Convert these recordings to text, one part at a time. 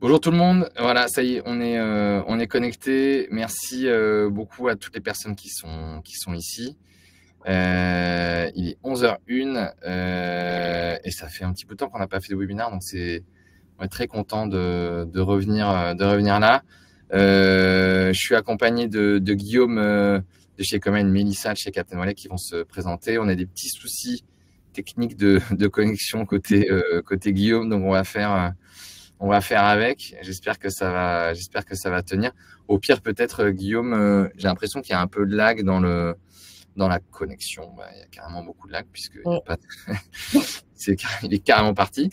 Bonjour tout le monde, voilà, ça y est, on est connecté. Merci beaucoup à toutes les personnes qui sont ici. Il est 11h01 et ça fait un petit peu de temps qu'on n'a pas fait de webinaire, donc on est très content de revenir là. Je suis accompagné de Guillaume de chez Ecomiam, Mélissa de chez Captain Wallet qui vont se présenter. On a des petits soucis techniques de connexion côté Guillaume, donc on va faire avec. J'espère que ça va tenir. Au pire, peut-être, Guillaume, j'ai l'impression qu'il y a un peu de lag dans la connexion. Bah, il y a carrément beaucoup de lag puisque il est carrément parti.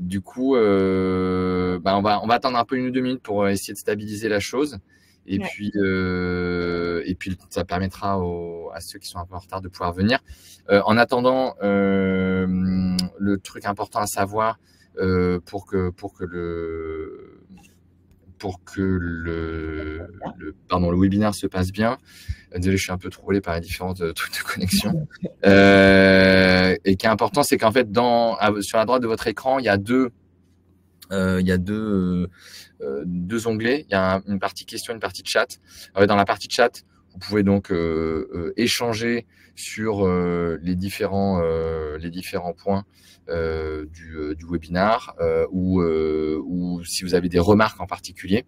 Du coup, bah, on va attendre un peu 1 ou 2 minutes pour essayer de stabiliser la chose. Et puis ça permettra à ceux qui sont un peu en retard de pouvoir venir. En attendant, le truc important à savoir, pour que le webinaire se passe bien. Désolé, je suis un peu troublé par les différentes trucs de connexion. Et qui est important, c'est qu'en fait, sur la droite de votre écran, il y a deux onglets. Il y a une partie question, une partie chat. Dans la partie chat, vous pouvez donc échanger sur les différents points du webinar ou si vous avez des remarques en particulier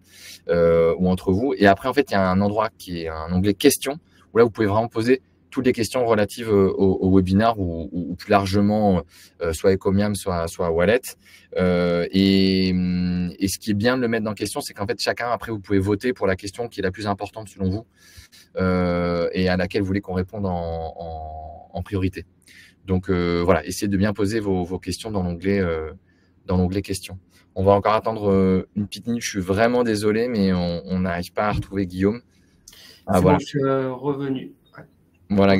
ou entre vous. Et après, en fait, il y a un endroit qui est un onglet questions où là, vous pouvez vraiment poser toutes les questions relatives au webinar ou plus largement soit Ecomiam, soit Wallet. Et ce qui est bien de le mettre dans question, c'est qu'en fait, chacun, après, vous pouvez voter pour la question qui est la plus importante selon vous et à laquelle vous voulez qu'on réponde en priorité. Donc, voilà, essayez de bien poser vos questions dans l'onglet questions. On va encore attendre une petite minute. Je suis vraiment désolé, mais on n'arrive pas à retrouver Guillaume. Ah, voilà. Bon, je suis revenu. Voilà.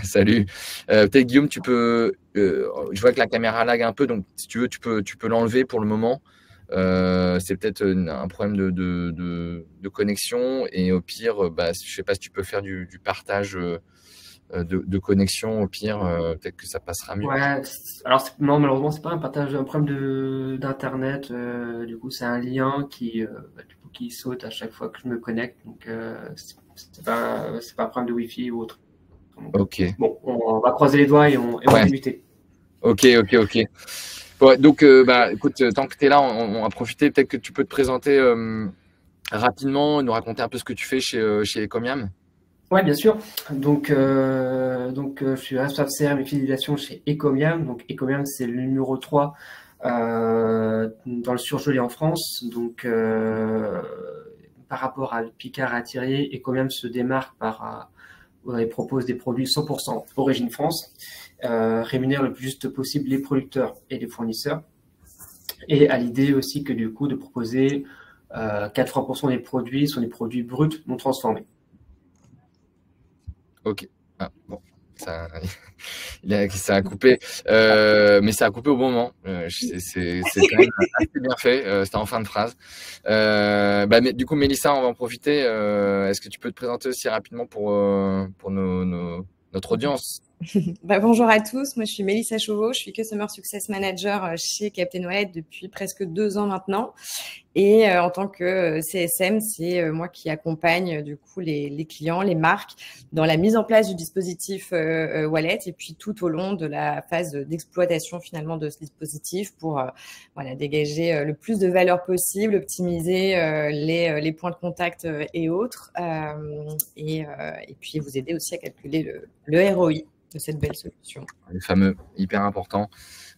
Salut. Peut-être Guillaume, tu peux. Je vois que la caméra lag un peu, donc si tu veux, tu peux l'enlever pour le moment. C'est peut-être un problème de connexion et au pire, bah, je sais pas si tu peux faire du partage de connexion. Au pire, peut-être que ça passera mieux. Ouais. Alors non, malheureusement, c'est pas un problème d'internet. Du coup, c'est un lien qui saute à chaque fois que je me connecte. Donc c'est pas un problème de Wi-Fi ou autre. Donc, ok. Bon, on va croiser les doigts et on va débuter. Ok. Ouais, donc, bah, écoute, tant que tu es là, on va profiter. Peut-être que tu peux te présenter rapidement, nous raconter un peu ce que tu fais chez Ecomiam. Ouais, bien sûr. Donc, je suis responsable CRM et fidélisation chez Ecomiam. Donc, Ecomiam, c'est le numéro 3 dans le surgelé en France. Donc, par rapport à Picard et à Thierry, Ecomiam se démarque et propose des produits 100% origine France, rémunère le plus juste possible les producteurs et les fournisseurs. Et à l'idée aussi que du coup, de proposer 80% des produits sont des produits bruts non transformés. Ok. Ah, bon, ça a coupé, mais ça a coupé au bon moment. C'est quand même assez bien fait. C'était en fin de phrase. Bah, du coup, Mélissa, on va en profiter. Est-ce que tu peux te présenter aussi rapidement pour notre audience? Bonjour à tous, moi je suis Mélissa Chauveau, je suis Customer Success Manager chez Captain Wallet depuis presque 2 ans maintenant. Et en tant que CSM, c'est moi qui accompagne du coup les clients, les marques dans la mise en place du dispositif Wallet et puis tout au long de la phase d'exploitation finalement de ce dispositif pour dégager le plus de valeur possible, optimiser les points de contact et autres et puis vous aider aussi à calculer le ROI de cette belle solution. Les fameux, hyper important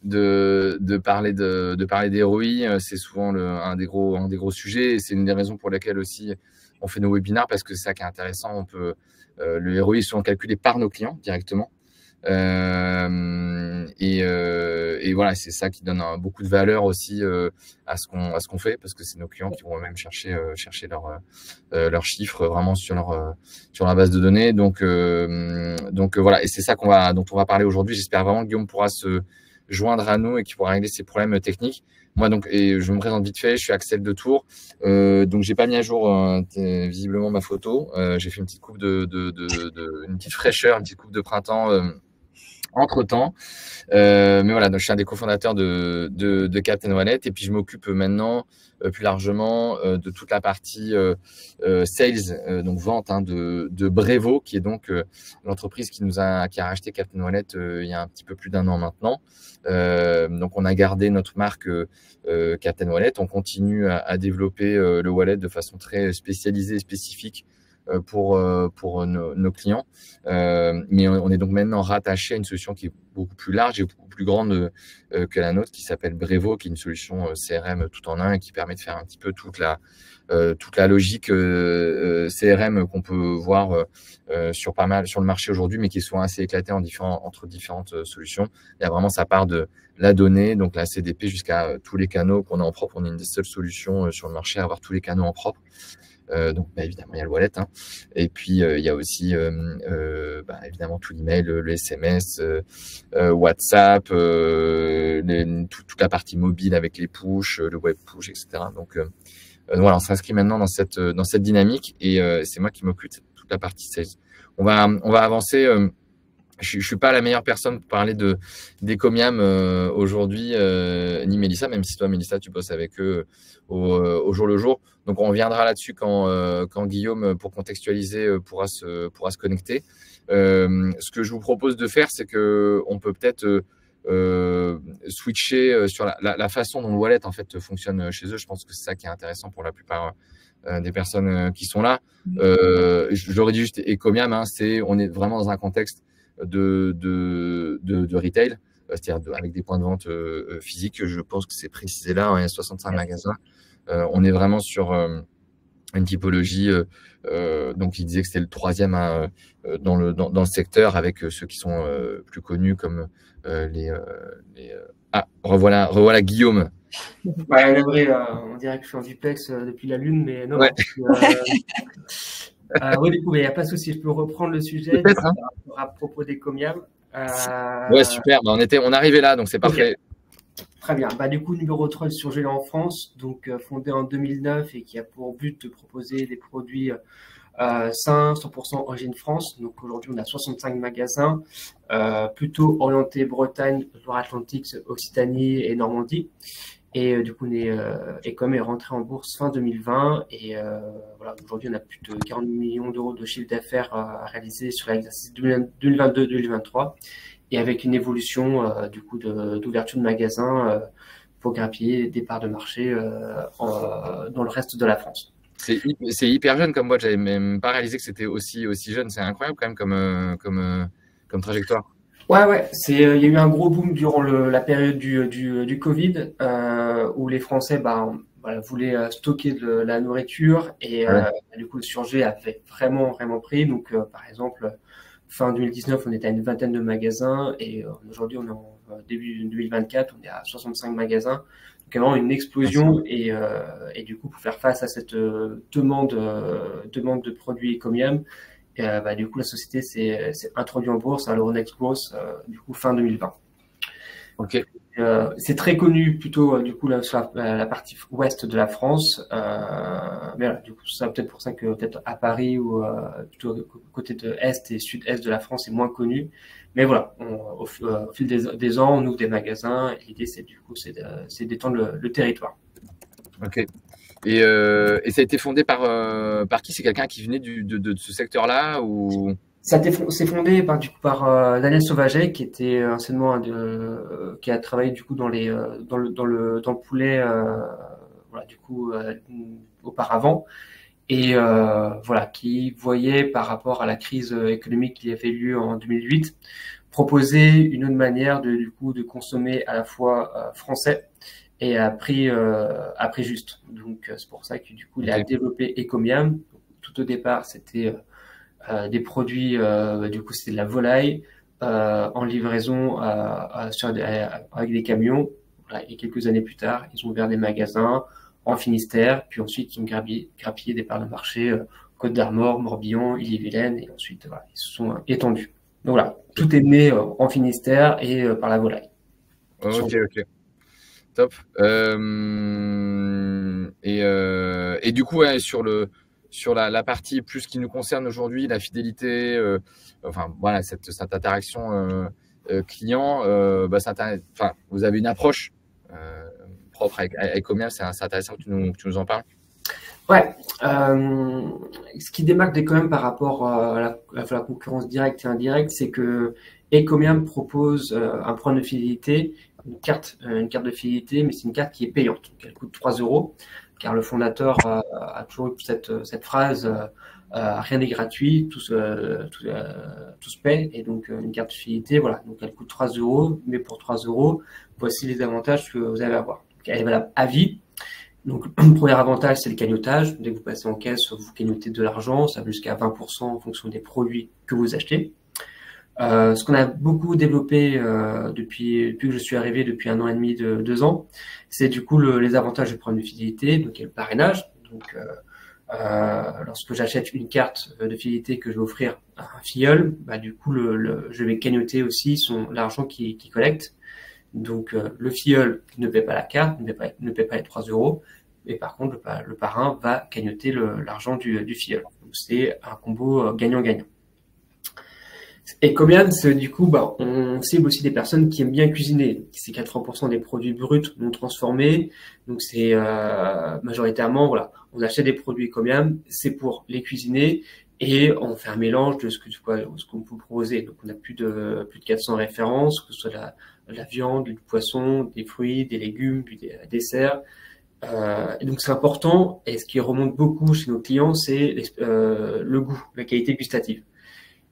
de parler des ROI, c'est souvent un des gros sujets et c'est une des raisons pour lesquelles aussi on fait nos webinaires parce que c'est ça qui est intéressant. Le ROI est souvent calculé par nos clients directement. Et voilà, c'est ça qui donne beaucoup de valeur aussi à ce qu'on fait parce que c'est nos clients qui vont même chercher leurs chiffres vraiment sur la base de données. Donc voilà, et c'est ça dont on va parler aujourd'hui. J'espère vraiment que Guillaume pourra se joindre à nous et qu'il pourra régler ses problèmes techniques. Moi et je me présente vite fait, je suis Axel de Tours. Donc j'ai pas mis à jour visiblement ma photo. J'ai fait une petite coupe une petite fraîcheur, une petite coupe de printemps entre-temps. Mais voilà, donc je suis un des cofondateurs de Captain Wallet et puis je m'occupe maintenant plus largement de toute la partie sales, donc vente de Brevo, qui est donc l'entreprise qui a racheté Captain Wallet il y a un petit peu plus d'un an maintenant. Donc on a gardé notre marque Captain Wallet, on continue à développer le wallet de façon très spécialisée et spécifique pour nos clients. Mais on est donc maintenant rattaché à une solution qui est beaucoup plus large et beaucoup plus grande que la nôtre, qui s'appelle Brevo, qui est une solution CRM tout en un et qui permet de faire un petit peu toute la logique CRM qu'on peut voir sur le marché aujourd'hui, mais qui est souvent assez éclatée entre différentes solutions. Il y a vraiment sa part de la donnée, donc la CDP, jusqu'à tous les canaux qu'on a en propre. On est une des seules solutions sur le marché à avoir tous les canaux en propre. Donc évidemment il y a le wallet, hein. Et puis il y a aussi évidemment tout l'email, le SMS, WhatsApp, toute la partie mobile avec les push, le web push, etc. Donc voilà, on s'inscrit maintenant dans cette dynamique et c'est moi qui m'occupe de toute la partie sales. On va avancer. Je suis pas la meilleure personne pour parler d'Ecomiam aujourd'hui, ni Mélissa, même si toi, Mélissa, tu bosses avec eux au jour le jour. Donc, on reviendra là-dessus quand Guillaume, pour contextualiser, pourra se connecter. Ce que je vous propose de faire, c'est que on peut peut-être switcher sur la façon dont le wallet en fait fonctionne chez eux. Je pense que c'est ça qui est intéressant pour la plupart des personnes qui sont là. J'aurais dit juste Ecomiam, hein, on est vraiment dans un contexte de retail, c'est-à-dire avec des points de vente physiques. Je pense que c'est précisé là, hein, il y a 65 magasins. On est vraiment sur une typologie, donc il disait que c'était le troisième dans le secteur, avec ceux qui sont plus connus comme revoilà Guillaume. Ouais, Gabriel, on dirait que je suis en duplex depuis la Lune, mais non. Ouais. Oui, du coup, il n'y a pas de souci, je peux reprendre le sujet peut-être, hein. À propos d'Ecomiam. Ouais, super. On arrivait là, donc c'est parfait. Okay. Très bien. Du coup, numéro 3 surgelé en France, donc fondé en 2009 et qui a pour but de proposer des produits sains, 100% origine France. Donc aujourd'hui, on a 65 magasins, plutôt orientés Bretagne, Loire-Atlantique, Occitanie et Normandie. Et du coup, Ecom est rentré en bourse fin 2020 et voilà, aujourd'hui, on a plus de 40 millions d'euros de chiffre d'affaires à réaliser sur l'exercice 2022-2023 et avec une évolution du coup d'ouverture de magasins pour grappiller des parts de marché dans le reste de la France. C'est hyper jeune comme boîte, j'avais même pas réalisé que c'était aussi jeune. C'est incroyable quand même comme trajectoire. Ouais, il y a eu un gros boom durant la période du Covid où les Français voulaient stocker de la nourriture et du coup le surgelé a fait vraiment pris. Donc par exemple fin 2019 on était à une vingtaine de magasins et aujourd'hui on est en début 2024 on est à 65 magasins. Donc vraiment une explosion et du coup pour faire face à cette demande de produits Ecomiam. Du coup, la société s'est introduite en bourse à l'Euronext Growth du coup fin 2020. Ok. C'est très connu plutôt du coup sur la partie ouest de la France, mais voilà, du coup c'est peut-être pour ça que peut-être à Paris ou plutôt côté de est et sud-est de la France c'est moins connu. Mais voilà, au fil des ans, on ouvre des magasins. Et l'idée c'est d'étendre le territoire. Ok. Et ça a été fondé par qui? C'est quelqu'un qui venait de ce secteur-là ou... C'est fondé par Daniel Sauvaget, qui était anciennement qui a travaillé du coup dans le poulet auparavant et qui voyait par rapport à la crise économique qui avait lieu en 2008 proposer une autre manière de consommer à la fois français et à prix juste. Donc c'est pour ça que du coup il a développé Ecomiam. Tout au départ c'était des produits, du coup c'était de la volaille en livraison avec des camions. Voilà, et quelques années plus tard, ils ont ouvert des magasins en Finistère, puis ensuite ils ont grappillé des parts de marché Côte d'Armor, Morbihan, Ille-et-Vilaine, et ensuite ils se sont étendus. Donc voilà, tout est né en Finistère et par la volaille. Ok. Top. Et du coup, sur la partie plus qui nous concerne aujourd'hui, la fidélité, cette interaction client, enfin, vous avez une approche propre avec Ecomium, c'est intéressant que tu nous en parles. Ouais, ce qui démarque quand même par rapport à la concurrence directe et indirecte, c'est que Ecomium propose un programme de fidélité, une carte de fidélité, mais c'est une carte qui est payante. Donc elle coûte 3 euros, car le fondateur a toujours eu cette phrase rien n'est gratuit, tout se paie, et donc une carte de fidélité, voilà, donc elle coûte 3 euros, mais pour 3 euros, voici les avantages que vous allez avoir. Donc, elle est valable à vie. Donc, le premier avantage, c'est le cagnotage. Dès que vous passez en caisse, vous cagnotez de l'argent, ça va jusqu'à 20% en fonction des produits que vous achetez. Ce qu'on a beaucoup développé depuis que je suis arrivé, depuis 1 an et demi, 2 ans, c'est du coup les avantages du programme de fidélité, donc il y a le parrainage. Donc, lorsque j'achète une carte de fidélité que je vais offrir à un filleul, bah, du coup, je vais cagnoter aussi l'argent qu'il collecte. Donc, le filleul ne paie pas la carte, ne paie pas les 3 euros, mais par contre, le parrain va cagnoter l'argent du filleul. Donc, c'est un combo gagnant-gagnant. Et Comian, du coup, bah, on cible aussi des personnes qui aiment bien cuisiner. C'est 80% des produits bruts non transformés. Donc, c'est majoritairement, voilà, on achète des produits Comian, c'est pour les cuisiner et on fait un mélange de ce qu'on peut proposer. Donc, on a plus de 400 références, que ce soit la viande, du poisson, des fruits, des légumes, des desserts. Et donc, c'est important. Et ce qui remonte beaucoup chez nos clients, c'est le goût, la qualité gustative.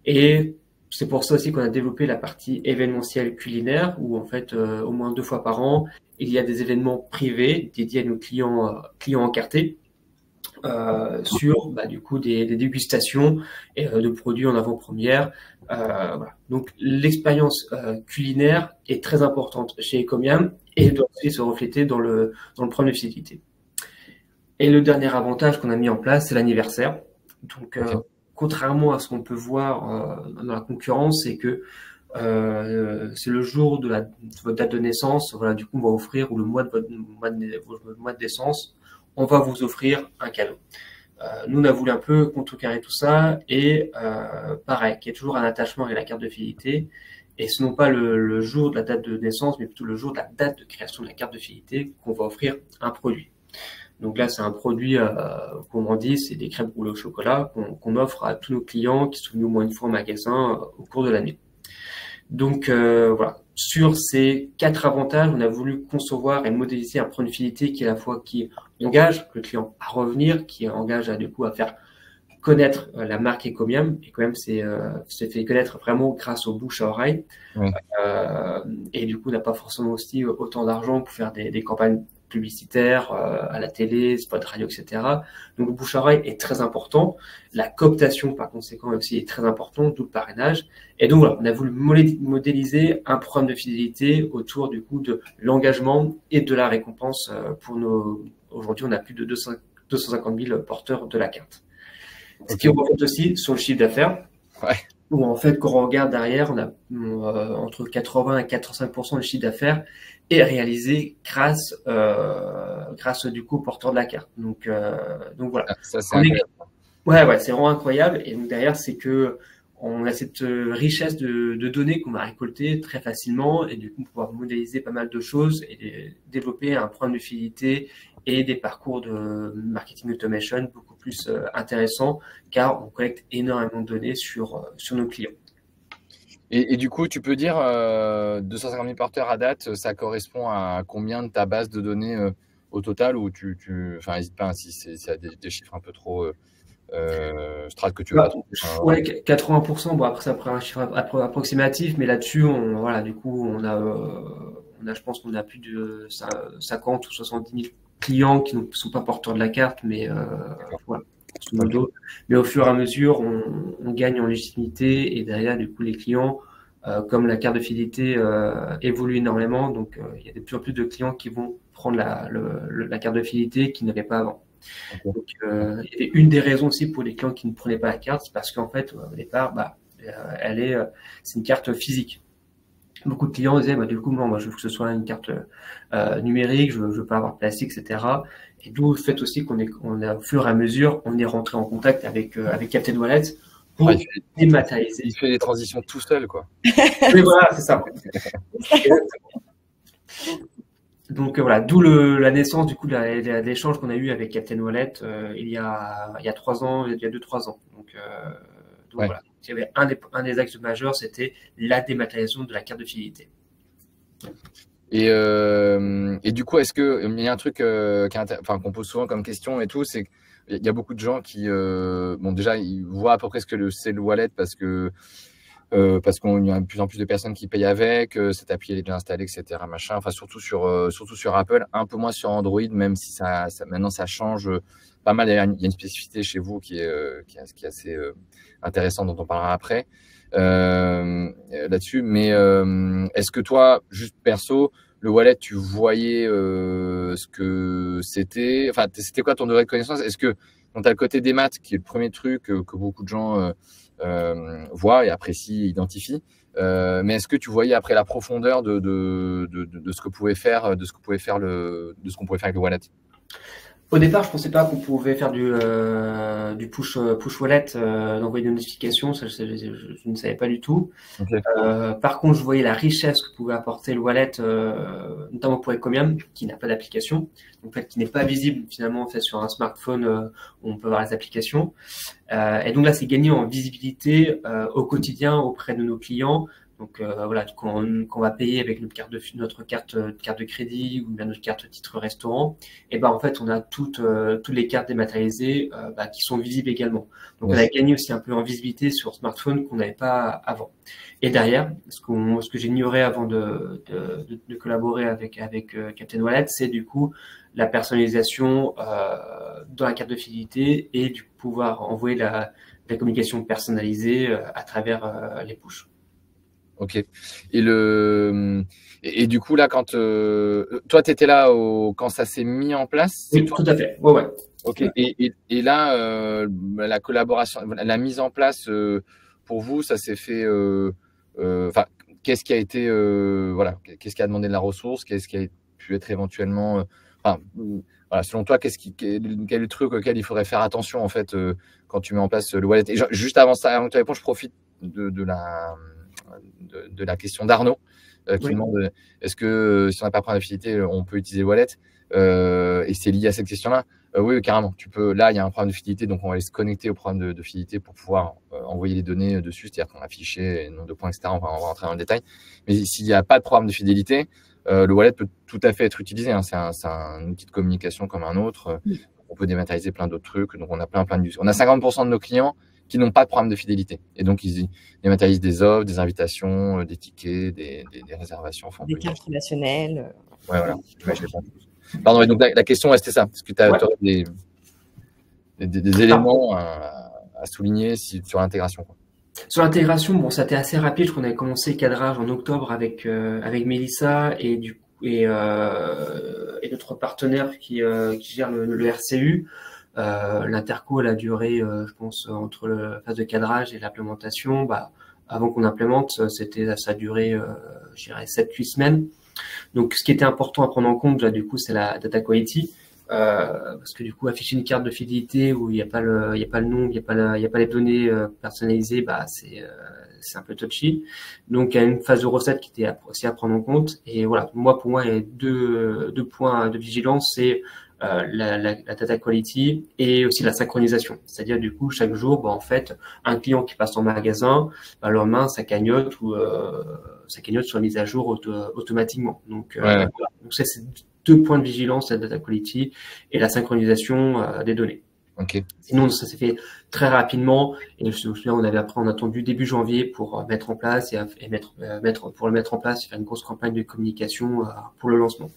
Et c'est pour ça aussi qu'on a développé la partie événementielle culinaire, où en fait, au moins 2 fois par an, il y a des événements privés dédiés à nos clients encartés sur du coup des dégustations de produits en avant-première. Voilà. Donc l'expérience culinaire est très importante chez Ecomiam et doit aussi se refléter dans le programme de fidélité. Et le dernier avantage qu'on a mis en place, c'est l'anniversaire. Donc contrairement à ce qu'on peut voir dans la concurrence, c'est que c'est le jour de votre date de naissance. Voilà, du coup, on va offrir, ou le mois de votre mois de naissance, on va vous offrir un cadeau. Nous, on a voulu un peu contrecarrer tout ça et pareil, qu'il y ait toujours un attachement avec la carte de fidélité. Et ce non pas le jour de la date de naissance, mais plutôt le jour de la date de création de la carte de fidélité qu'on va offrir un produit. Donc là, c'est un produit, comme on dit, c'est des crèmes roulées au chocolat qu'on offre à tous nos clients qui sont venus au moins une fois au magasin au cours de l'année. Donc voilà, sur ces 4 avantages, on a voulu concevoir et modéliser un programme de fidélité qui est à la fois qui engage le client à revenir, qui engage du coup à faire connaître la marque Ecomiam. Ecomiam se fait connaître vraiment grâce au bouche à oreille. Oui. Et du coup, on n'a pas forcément aussi autant d'argent pour faire des campagnes publicitaires à la télé, spot radio, etc. Donc le bouche à oreille est très important. La cooptation, par conséquent, aussi est très importante, d'où le parrainage. Et donc voilà, on a voulu modéliser un programme de fidélité autour du coup de l'engagement et de la récompense pour nos. Aujourd'hui, on a plus de 250 000 porteurs de la carte. Ce qui remonte aussi sur le chiffre d'affaires. Ouais. Où en fait, quand on regarde derrière, on a entre 80 et 85% du chiffre d'affaires est réalisé grâce du coup au porteur de la carte. Donc voilà. Ça, c'est ouais, c'est vraiment incroyable. Et donc derrière, c'est que on a cette richesse de données qu'on a récoltées très facilement et du coup pouvoir modéliser pas mal de choses et développer un programme de fidélité et des parcours de marketing automation beaucoup plus intéressants car on collecte énormément de données sur nos clients. Et du coup, tu peux dire 250 000 porteurs à date, ça correspond à combien de ta base de données au total ou enfin, n'hésite pas si c'est des chiffres un peu trop strat que tu veux. Ouais, 80%. Bon, après, ça prend un chiffre approximatif, mais là-dessus, du coup, on a, je pense qu'on a plus de 50 ou 70 000 clients qui ne sont pas porteurs de la carte, mais voilà. Mais au fur et à mesure, on gagne en légitimité et derrière, du coup, les clients, comme la carte de fidélité évolue énormément, donc il y a de plus en plus de clients qui vont prendre la carte de fidélité qu'ils n'avaient pas avant. Okay. Donc, il y a une des raisons aussi pour les clients qui ne prenaient pas la carte, c'est parce qu'en fait, au départ, c'est une carte physique. Beaucoup de clients disaient, du coup, moi, je veux que ce soit une carte numérique, je veux pas avoir plastique, etc. Et d'où le fait aussi qu'on au fur et à mesure, on est rentré en contact avec Captain Wallet pour il dématérialiser. fait les transitions tout seul, quoi. Oui, voilà, c'est ça. Donc voilà, d'où la naissance du coup de l'échange qu'on a eu avec Captain Wallet il y a 3 ans, il y a 2-3 ans. Donc Ouais. voilà, il y avait un des axes majeurs, c'était la dématérialisation de la carte de fidélité. Et du coup, est-ce que il y a un truc qu'on pose souvent comme question et tout, c'est qu'il y a beaucoup de gens qui, bon, déjà, ils voient à peu près ce que c'est le wallet parce qu'on y a de plus en plus de personnes qui payent avec, cette appli elle est déjà installée, etc. Machin. Enfin, surtout sur Apple, un peu moins sur Android, même si maintenant ça change pas mal. Il y a une spécificité chez vous qui est assez intéressante, dont on parlera après là-dessus. Mais est-ce que toi, juste perso, le wallet, tu voyais ce que c'était? Enfin, c'était quoi ton degré de connaissance? Est-ce que quand tu as le côté des maths, qui est le premier truc que beaucoup de gens voient et apprécient, identifient, mais est-ce que tu voyais après la profondeur de ce que pouvait faire, de ce qu'on pouvait faire avec le wallet? Au départ, je pensais pas qu'on pouvait faire du push wallet, d'envoyer des notifications. Ça, je ne savais pas du tout. Okay. Par contre, je voyais la richesse que pouvait apporter le wallet, notamment pour Ecomium, qui n'a pas d'application, donc en fait, qui n'est pas visible finalement en fait sur un smartphone où on peut voir les applications. Et donc là, c'est gagné en visibilité au quotidien auprès de nos clients. Donc voilà, quand on va payer avec notre carte de crédit ou bien notre carte titre restaurant, et ben en fait on a toutes les cartes dématérialisées qui sont visibles également. Donc on a gagné aussi un peu en visibilité sur smartphone qu'on n'avait pas avant. Et derrière, ce que j'ignorais avant de collaborer avec Captain Wallet, c'est du coup la personnalisation dans la carte de fidélité et du pouvoir envoyer la communication personnalisée à travers les push. Ok. Et du coup, là, quand toi, tu étais là quand ça s'est mis en place? Oui, tout à fait. Ouais. Ok. Et là, la collaboration, la mise en place, pour vous, ça s'est fait. Enfin, qu'est-ce qui a été, voilà, qu'est-ce qui a demandé de la ressource? Qu'est-ce qui a pu être éventuellement. Enfin, voilà, selon toi, quel est le truc auquel il faudrait faire attention, en fait, quand tu mets en place le wallet? Et juste avant ça, avant que tu répondes, je profite de la question d'Arnaud qui demande est-ce que si on n'a pas de programme de fidélité, on peut utiliser le wallet et c'est lié à cette question-là. Oui, carrément. Là, il y a un programme de fidélité, donc on va aller se connecter au programme de fidélité pour pouvoir envoyer les données dessus, c'est-à-dire qu'on a fichier, nombre de points, etc. On va rentrer dans le détail. Mais s'il n'y a pas de programme de fidélité, le wallet peut tout à fait être utilisé. Hein. C'est un outil de communication comme un autre. On peut dématérialiser plein d'autres trucs. Donc, on a plein de on a 50% de nos clients qui n'ont pas de programme de fidélité. Et donc, ils dématérialisent des offres, des invitations, des tickets, des réservations. Des cartes relationnelles. Ouais, voilà. Pardon, et donc la question, c'était ça. Est-ce que tu as des éléments à souligner sur l'intégration? Sur l'intégration, bon, ça a été assez rapide. Je crois qu'on avait commencé le cadrage en octobre avec Mélissa et notre partenaire qui gère le RCU. L'interco, elle a duré, je pense, entre la phase de cadrage et l'implémentation. Avant qu'on implémente, ça a duré, je dirais, 7-8 semaines. Donc, ce qui était important à prendre en compte, du coup, c'est la data quality. Parce que du coup, afficher une carte de fidélité où il n'y a pas le nom, il n'y a pas les données personnalisées, c'est un peu touchy. Donc, il y a une phase de recette qui était aussi à prendre en compte. Et voilà, pour moi, il y a deux points de vigilance, c'est la data quality et aussi la synchronisation. C'est-à-dire, du coup, chaque jour, en fait, un client qui passe en magasin, le lendemain, ça cagnotte sur la mise à jour automatiquement. Donc, donc ça, c'est 2 points de vigilance, la data quality et la synchronisation des données. Okay. Sinon, ça s'est fait très rapidement. Et je me souviens, on a attendu début janvier pour mettre en place faire une grosse campagne de communication pour le lancement.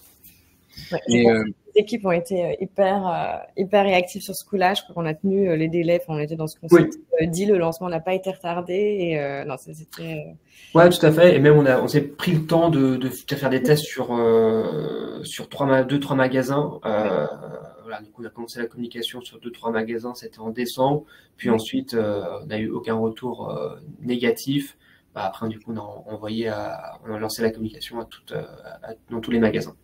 Ouais, les équipes ont été hyper réactives sur ce coup-là. Je crois qu'on a tenu les délais. On était dans ce qu'on s'est dit. Le lancement n'a pas été retardé. Et non, c'était. Ouais, tout à fait. Et même on s'est pris le temps de faire des tests sur 2-3 magasins. Voilà, donc on a commencé la communication sur 2-3 magasins. C'était en décembre. Puis ensuite, on n'a eu aucun retour négatif. Après, du coup, on a lancé la communication dans tous les magasins.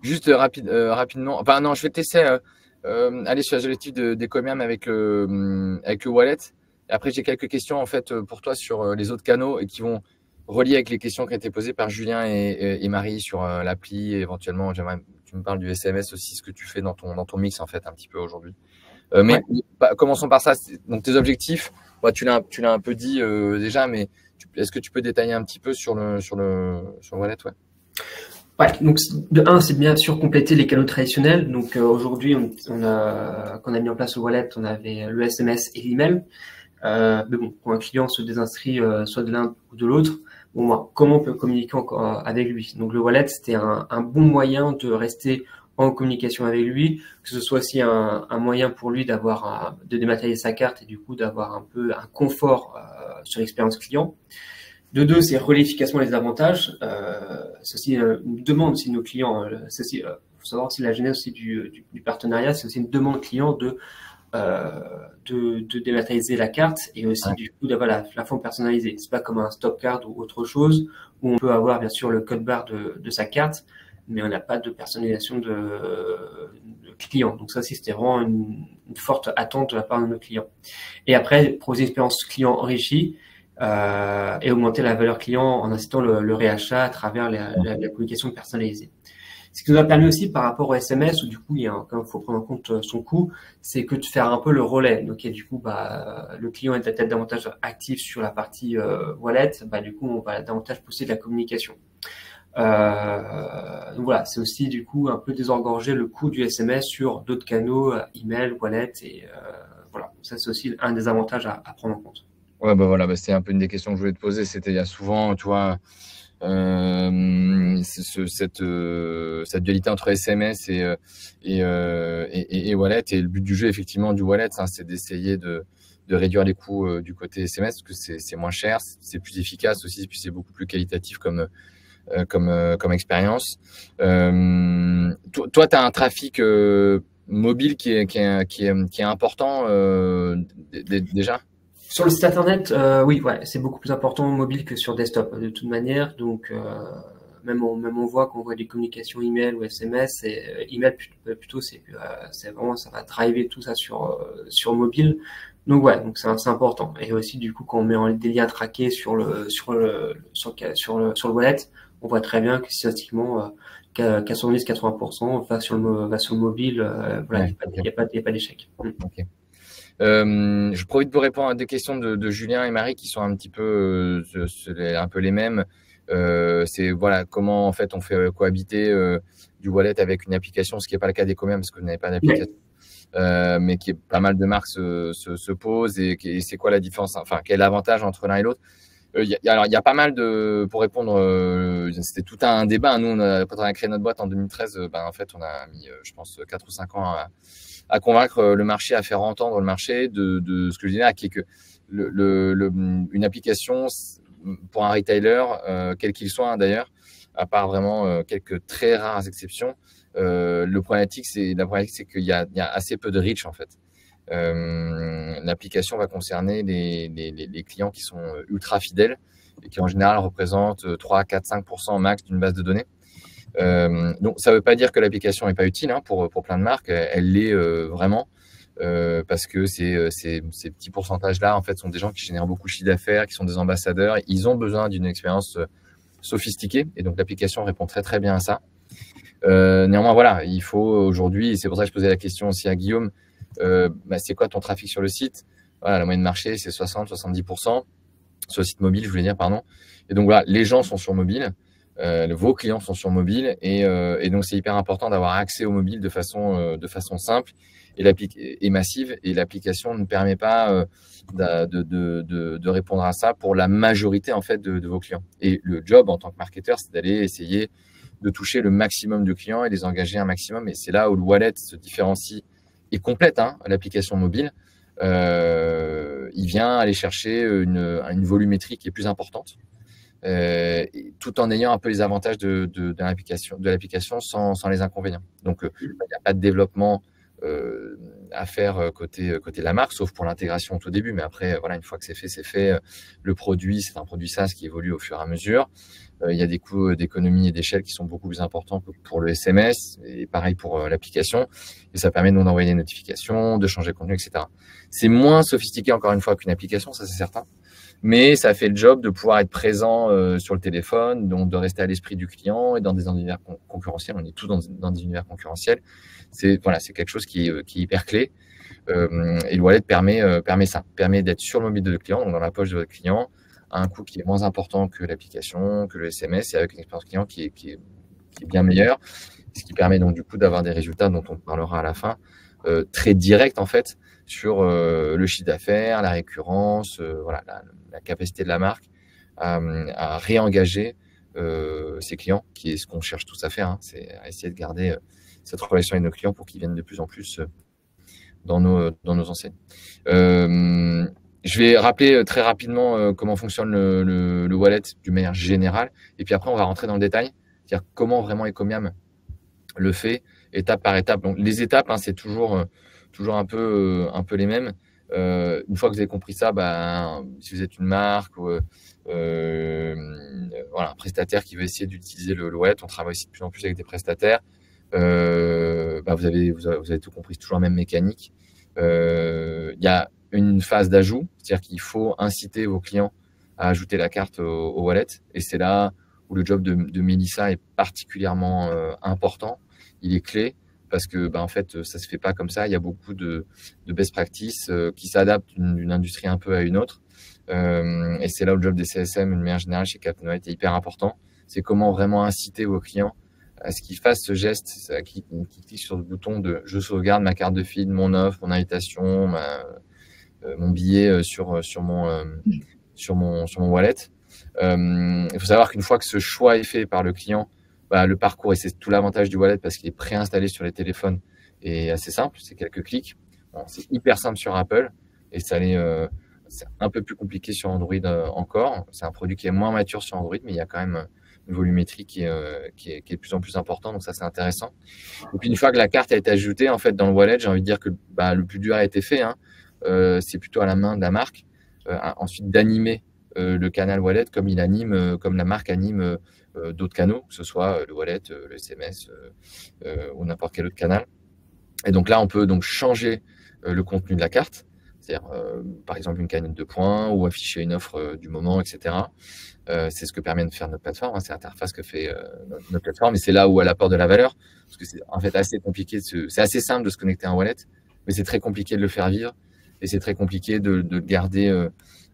Juste rapidement. Enfin, non, je vais tester aller sur les objectifs d'Ecomium avec le wallet. Après, j'ai quelques questions en fait pour toi sur les autres canaux et qui vont relier avec les questions qui ont été posées par Julien et Marie sur l'appli. Éventuellement, j'aimerais que tu me parles du SMS aussi, ce que tu fais dans ton mix en fait un petit peu aujourd'hui. Mais commençons par ça. Donc tes objectifs, tu l'as un peu dit déjà, mais est-ce que tu peux détailler un petit peu sur le wallet, ouais. Ouais, donc de un, c'est bien sûr compléter les canaux traditionnels. Donc aujourd'hui, quand on a mis en place le wallet, on avait le SMS et l'email. Mais bon, quand un client se désinscrit soit de l'un ou de l'autre, bon, comment on peut communiquer encore avec lui? Donc le wallet, c'était un bon moyen de rester en communication avec lui, que ce soit aussi un moyen pour lui de dématérialiser sa carte et du coup d'avoir un peu un confort sur l'expérience client. De deux, c'est relier efficacement les avantages. C'est aussi une demande aussi de nos clients. Faut savoir aussi la genèse aussi du partenariat, c'est aussi une demande client de dématérialiser la carte et aussi du coup d'avoir la forme personnalisée. C'est pas comme un stop card ou autre chose où on peut avoir bien sûr le code barre de sa carte, mais on n'a pas de personnalisation de client. Donc ça, c'était vraiment une forte attente de la part de nos clients. Et après, proposer une expérience client enrichie et augmenter la valeur client en incitant le réachat à travers la communication personnalisée. Ce qui nous a permis aussi par rapport au SMS, où du coup, quand il faut prendre en compte son coût, c'est que de faire un peu le relais. Donc, et du coup, le client est peut-être davantage actif sur la partie wallet, du coup, on va davantage pousser de la communication. Donc voilà, c'est aussi du coup un peu désengorger le coût du SMS sur d'autres canaux, email, wallet, et voilà. Ça, c'est aussi un des avantages à prendre en compte. Ouais, voilà, c'est un peu une des questions que je voulais te poser. C'était il y a souvent, tu vois, cette dualité entre SMS et wallet. Et le but du jeu, effectivement, du wallet, c'est d'essayer de réduire les coûts du côté SMS, parce que c'est moins cher, c'est plus efficace aussi, et puis c'est beaucoup plus qualitatif comme expérience. Toi, tu as un trafic mobile qui est important déjà? Sur le site internet, oui, c'est beaucoup plus important mobile que sur desktop de toute manière. Donc même on voit qu'on voit des communications email ou SMS, et email plutôt c'est vraiment, ça va driver tout ça sur mobile. Donc donc c'est important. Et aussi du coup quand on met des liens traqués sur le wallet, on voit très bien que systématiquement 90-80% va sur le mobile. Il n'y a pas d'échec. Okay. Je profite pour répondre à des questions de Julien et Marie qui sont un petit peu un peu les mêmes. C'est comment en fait on fait cohabiter du wallet avec une application, ce qui n'est pas le cas d'Ecomium parce que vous n'avez pas d'application, mais qui est pas mal de marques se posent, et c'est quoi la différence, enfin quel est l'avantage entre l'un et l'autre? Il y a pas mal pour répondre, c'était tout un débat. Nous, quand on a créé notre boîte en 2013, en fait, on a mis, je pense, 4 ou 5 ans à convaincre le marché, à faire entendre le marché de ce que je disais là, qui est que une application, pour un retailer, quel qu'il soit d'ailleurs, à part vraiment quelques très rares exceptions, la problématique, c'est qu'il y a assez peu de reach en fait. L'application va concerner les clients qui sont ultra fidèles et qui en général représentent 3, 4, 5% max d'une base de données. Donc ça ne veut pas dire que l'application n'est pas utile pour plein de marques, elle l'est vraiment, parce que ces petits pourcentages-là en fait sont des gens qui génèrent beaucoup de chiffre d'affaires, qui sont des ambassadeurs, ils ont besoin d'une expérience sophistiquée, et donc l'application répond très très bien à ça. Néanmoins, il faut aujourd'hui, et c'est pour ça que je posais la question aussi à Guillaume, c'est quoi ton trafic sur le site? La moyenne marché, c'est 60-70%, sur le site mobile, je voulais dire, pardon. Et donc les gens sont sur mobile, vos clients sont sur mobile, et donc c'est hyper important d'avoir accès au mobile de façon simple et massive, et l'application ne permet pas de répondre à ça pour la majorité en fait de vos clients. Et le job en tant que marketeur, c'est d'aller essayer de toucher le maximum de clients et les engager un maximum, et c'est là où le wallet se différencie et complète l'application mobile. Il vient aller chercher une volumétrie qui est plus importante, tout en ayant un peu les avantages de l'application sans les inconvénients. Donc, il n'y a pas de développement à faire côté la marque, sauf pour l'intégration au tout début. Mais après, une fois que c'est fait, le produit, c'est un produit SaaS qui évolue au fur et à mesure. Il y a des coûts d'économie et d'échelle qui sont beaucoup plus importants que pour le SMS, et pareil pour l'application. Et ça permet donc d'envoyer des notifications, de changer de contenu, etc. C'est moins sophistiqué, encore une fois, qu'une application, ça c'est certain. Mais ça fait le job de pouvoir être présent sur le téléphone, donc de rester à l'esprit du client et dans des univers concurrentiels. On est tous dans des univers concurrentiels. C'est quelque chose qui est hyper clé. Et le wallet permet ça, permet d'être sur le mobile de votre client, donc dans la poche de votre client, à un coût qui est moins important que l'application, que le SMS, et avec une expérience client qui est bien meilleure, ce qui permet donc du coup d'avoir des résultats dont on parlera à la fin, très directs en fait, sur le chiffre d'affaires, la récurrence, la capacité de la marque à réengager ses clients, qui est ce qu'on cherche tous à faire, hein, c'est à essayer de garder cette relation avec nos clients pour qu'ils viennent de plus en plus dans nos enseignes. Je vais rappeler très rapidement comment fonctionne le wallet d'une manière générale, et puis après on va rentrer dans le détail, c'est-à-dire comment vraiment Ecomiam le fait étape par étape. Donc les étapes, hein, c'est toujours un peu les mêmes. Une fois que vous avez compris ça, si vous êtes une marque ou un prestataire qui veut essayer d'utiliser le wallet, on travaille aussi de plus en plus avec des prestataires. Vous avez tout compris, c'est toujours la même mécanique. Il y a une phase d'ajout, c'est-à-dire qu'il faut inciter vos clients à ajouter la carte au wallet, et c'est là où le job de Mélissa est particulièrement important. Il est clé parce que en fait ça se fait pas comme ça. Il y a beaucoup de best practices qui s'adaptent d'une industrie un peu à une autre, et c'est là où le job des CSM, d'une manière générale chez Captain Wallet, est hyper important. C'est comment vraiment inciter vos clients à ce qu'ils fassent ce geste, qui clique sur le bouton de je sauvegarde ma carte de feed, mon offre, mon invitation, mon billet sur mon wallet. Il faut savoir qu'une fois que ce choix est fait par le client, le parcours, et c'est tout l'avantage du wallet parce qu'il est préinstallé sur les téléphones, est assez simple, c'est quelques clics. Bon, c'est hyper simple sur Apple, et ça l'est, c'est un peu plus compliqué sur Android encore. C'est un produit qui est moins mature sur Android, mais il y a quand même une volumétrie qui est de plus en plus importante, donc ça c'est intéressant. Et puis une fois que la carte a été ajoutée en fait dans le wallet, j'ai envie de dire que le plus dur a été fait, hein. C'est plutôt à la main de la marque ensuite d'animer le canal wallet comme comme la marque anime d'autres canaux, que ce soit le wallet, le SMS ou n'importe quel autre canal. Et donc là on peut donc changer le contenu de la carte, c'est-à-dire par exemple une cagnotte de points ou afficher une offre du moment, etc. C'est ce que permet de faire notre plateforme, hein, c'est l'interface que fait notre plateforme, et c'est là où elle apporte de la valeur, parce que c'est en fait assez compliqué, c'est assez simple de se connecter à un wallet, mais c'est très compliqué de le faire vivre, et c'est très compliqué de le garder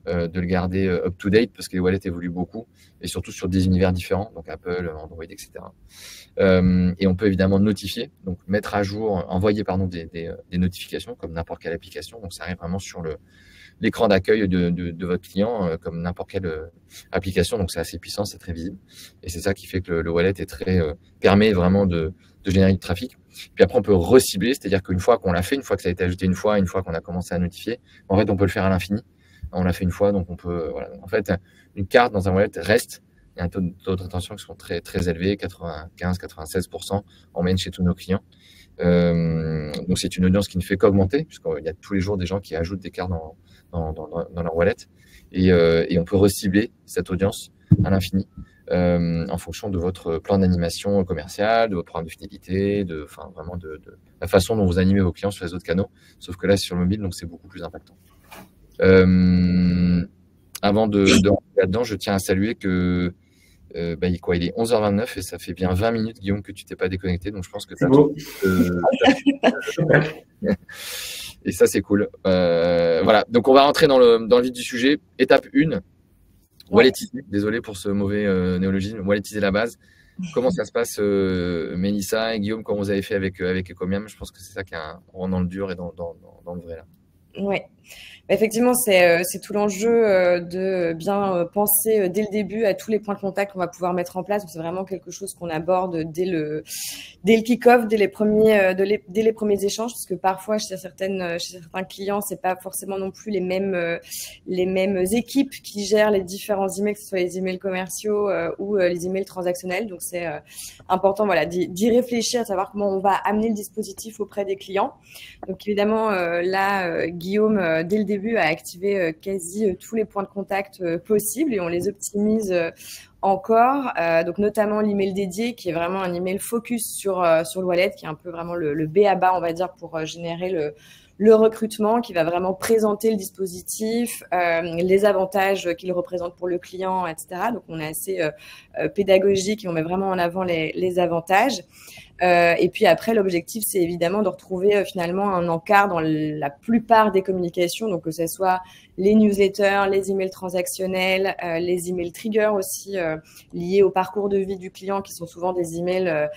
up to date, parce que les wallets évoluent beaucoup, et surtout sur des univers différents, donc Apple, Android, etc. Et on peut évidemment notifier, donc mettre à jour, envoyer des notifications comme n'importe quelle application, donc ça arrive vraiment sur l'écran d'accueil de votre client, comme n'importe quelle application, donc c'est assez puissant, c'est très visible, et c'est ça qui fait que le wallet permet vraiment de générer du trafic. Puis après on peut recibler, c'est-à-dire qu'une fois qu'on l'a fait, une fois que ça a été ajouté une fois qu'on a commencé à notifier, en fait on peut le faire à l'infini. On l'a fait une fois, donc on peut En fait, une carte dans un wallet reste. Il y a un taux de rétention qui sont très très élevés, 95-96% en moyenne chez tous nos clients. Donc c'est une audience qui ne fait qu'augmenter, puisqu'il y a tous les jours des gens qui ajoutent des cartes dans leur wallet, et on peut recibler cette audience à l'infini en fonction de votre plan d'animation commerciale, de votre programme de fidélité, vraiment de la façon dont vous animez vos clients sur les autres canaux. Sauf que là, c'est sur le mobile, donc c'est beaucoup plus impactant. Avant de rentrer là-dedans, je tiens à saluer que il est 11h29 et ça fait bien 20 minutes, Guillaume, que tu t'es pas déconnecté, donc je pense que tu as et ça c'est cool. Voilà, donc on va rentrer dans le vif du sujet. Étape 1, walletiser. Désolé pour ce mauvais néologisme, walletiser la base. Comment ça se passe, Mélissa et Guillaume, quand vous avez fait avec Ecomiam? Je pense que c'est ça on rentre dans le dur et dans le vrai là. Ouais. Effectivement, c'est tout l'enjeu de bien penser dès le début à tous les points de contact qu'on va pouvoir mettre en place. C'est vraiment quelque chose qu'on aborde dès le kick-off, dès les premiers échanges, parce que parfois chez certains clients, c'est pas forcément non plus les mêmes équipes qui gèrent les différents emails, que ce soit les emails commerciaux ou les emails transactionnels. Donc c'est important, d'y réfléchir, à savoir comment on va amener le dispositif auprès des clients. Donc évidemment, là, Guillaume, dès le début, a activé quasi tous les points de contact possibles, et on les optimise encore. Donc notamment l'email dédié qui est vraiment un email focus sur le wallet, qui est un peu vraiment le B à bas, on va dire, pour générer le recrutement, qui va vraiment présenter le dispositif, les avantages qu'il représente pour le client, etc. Donc, on est assez pédagogique et on met vraiment en avant les avantages. Et puis après, l'objectif, c'est évidemment de retrouver finalement un encart dans la plupart des communications, donc que ce soit les newsletters, les emails transactionnels, les emails trigger aussi liés au parcours de vie du client, qui sont souvent des emails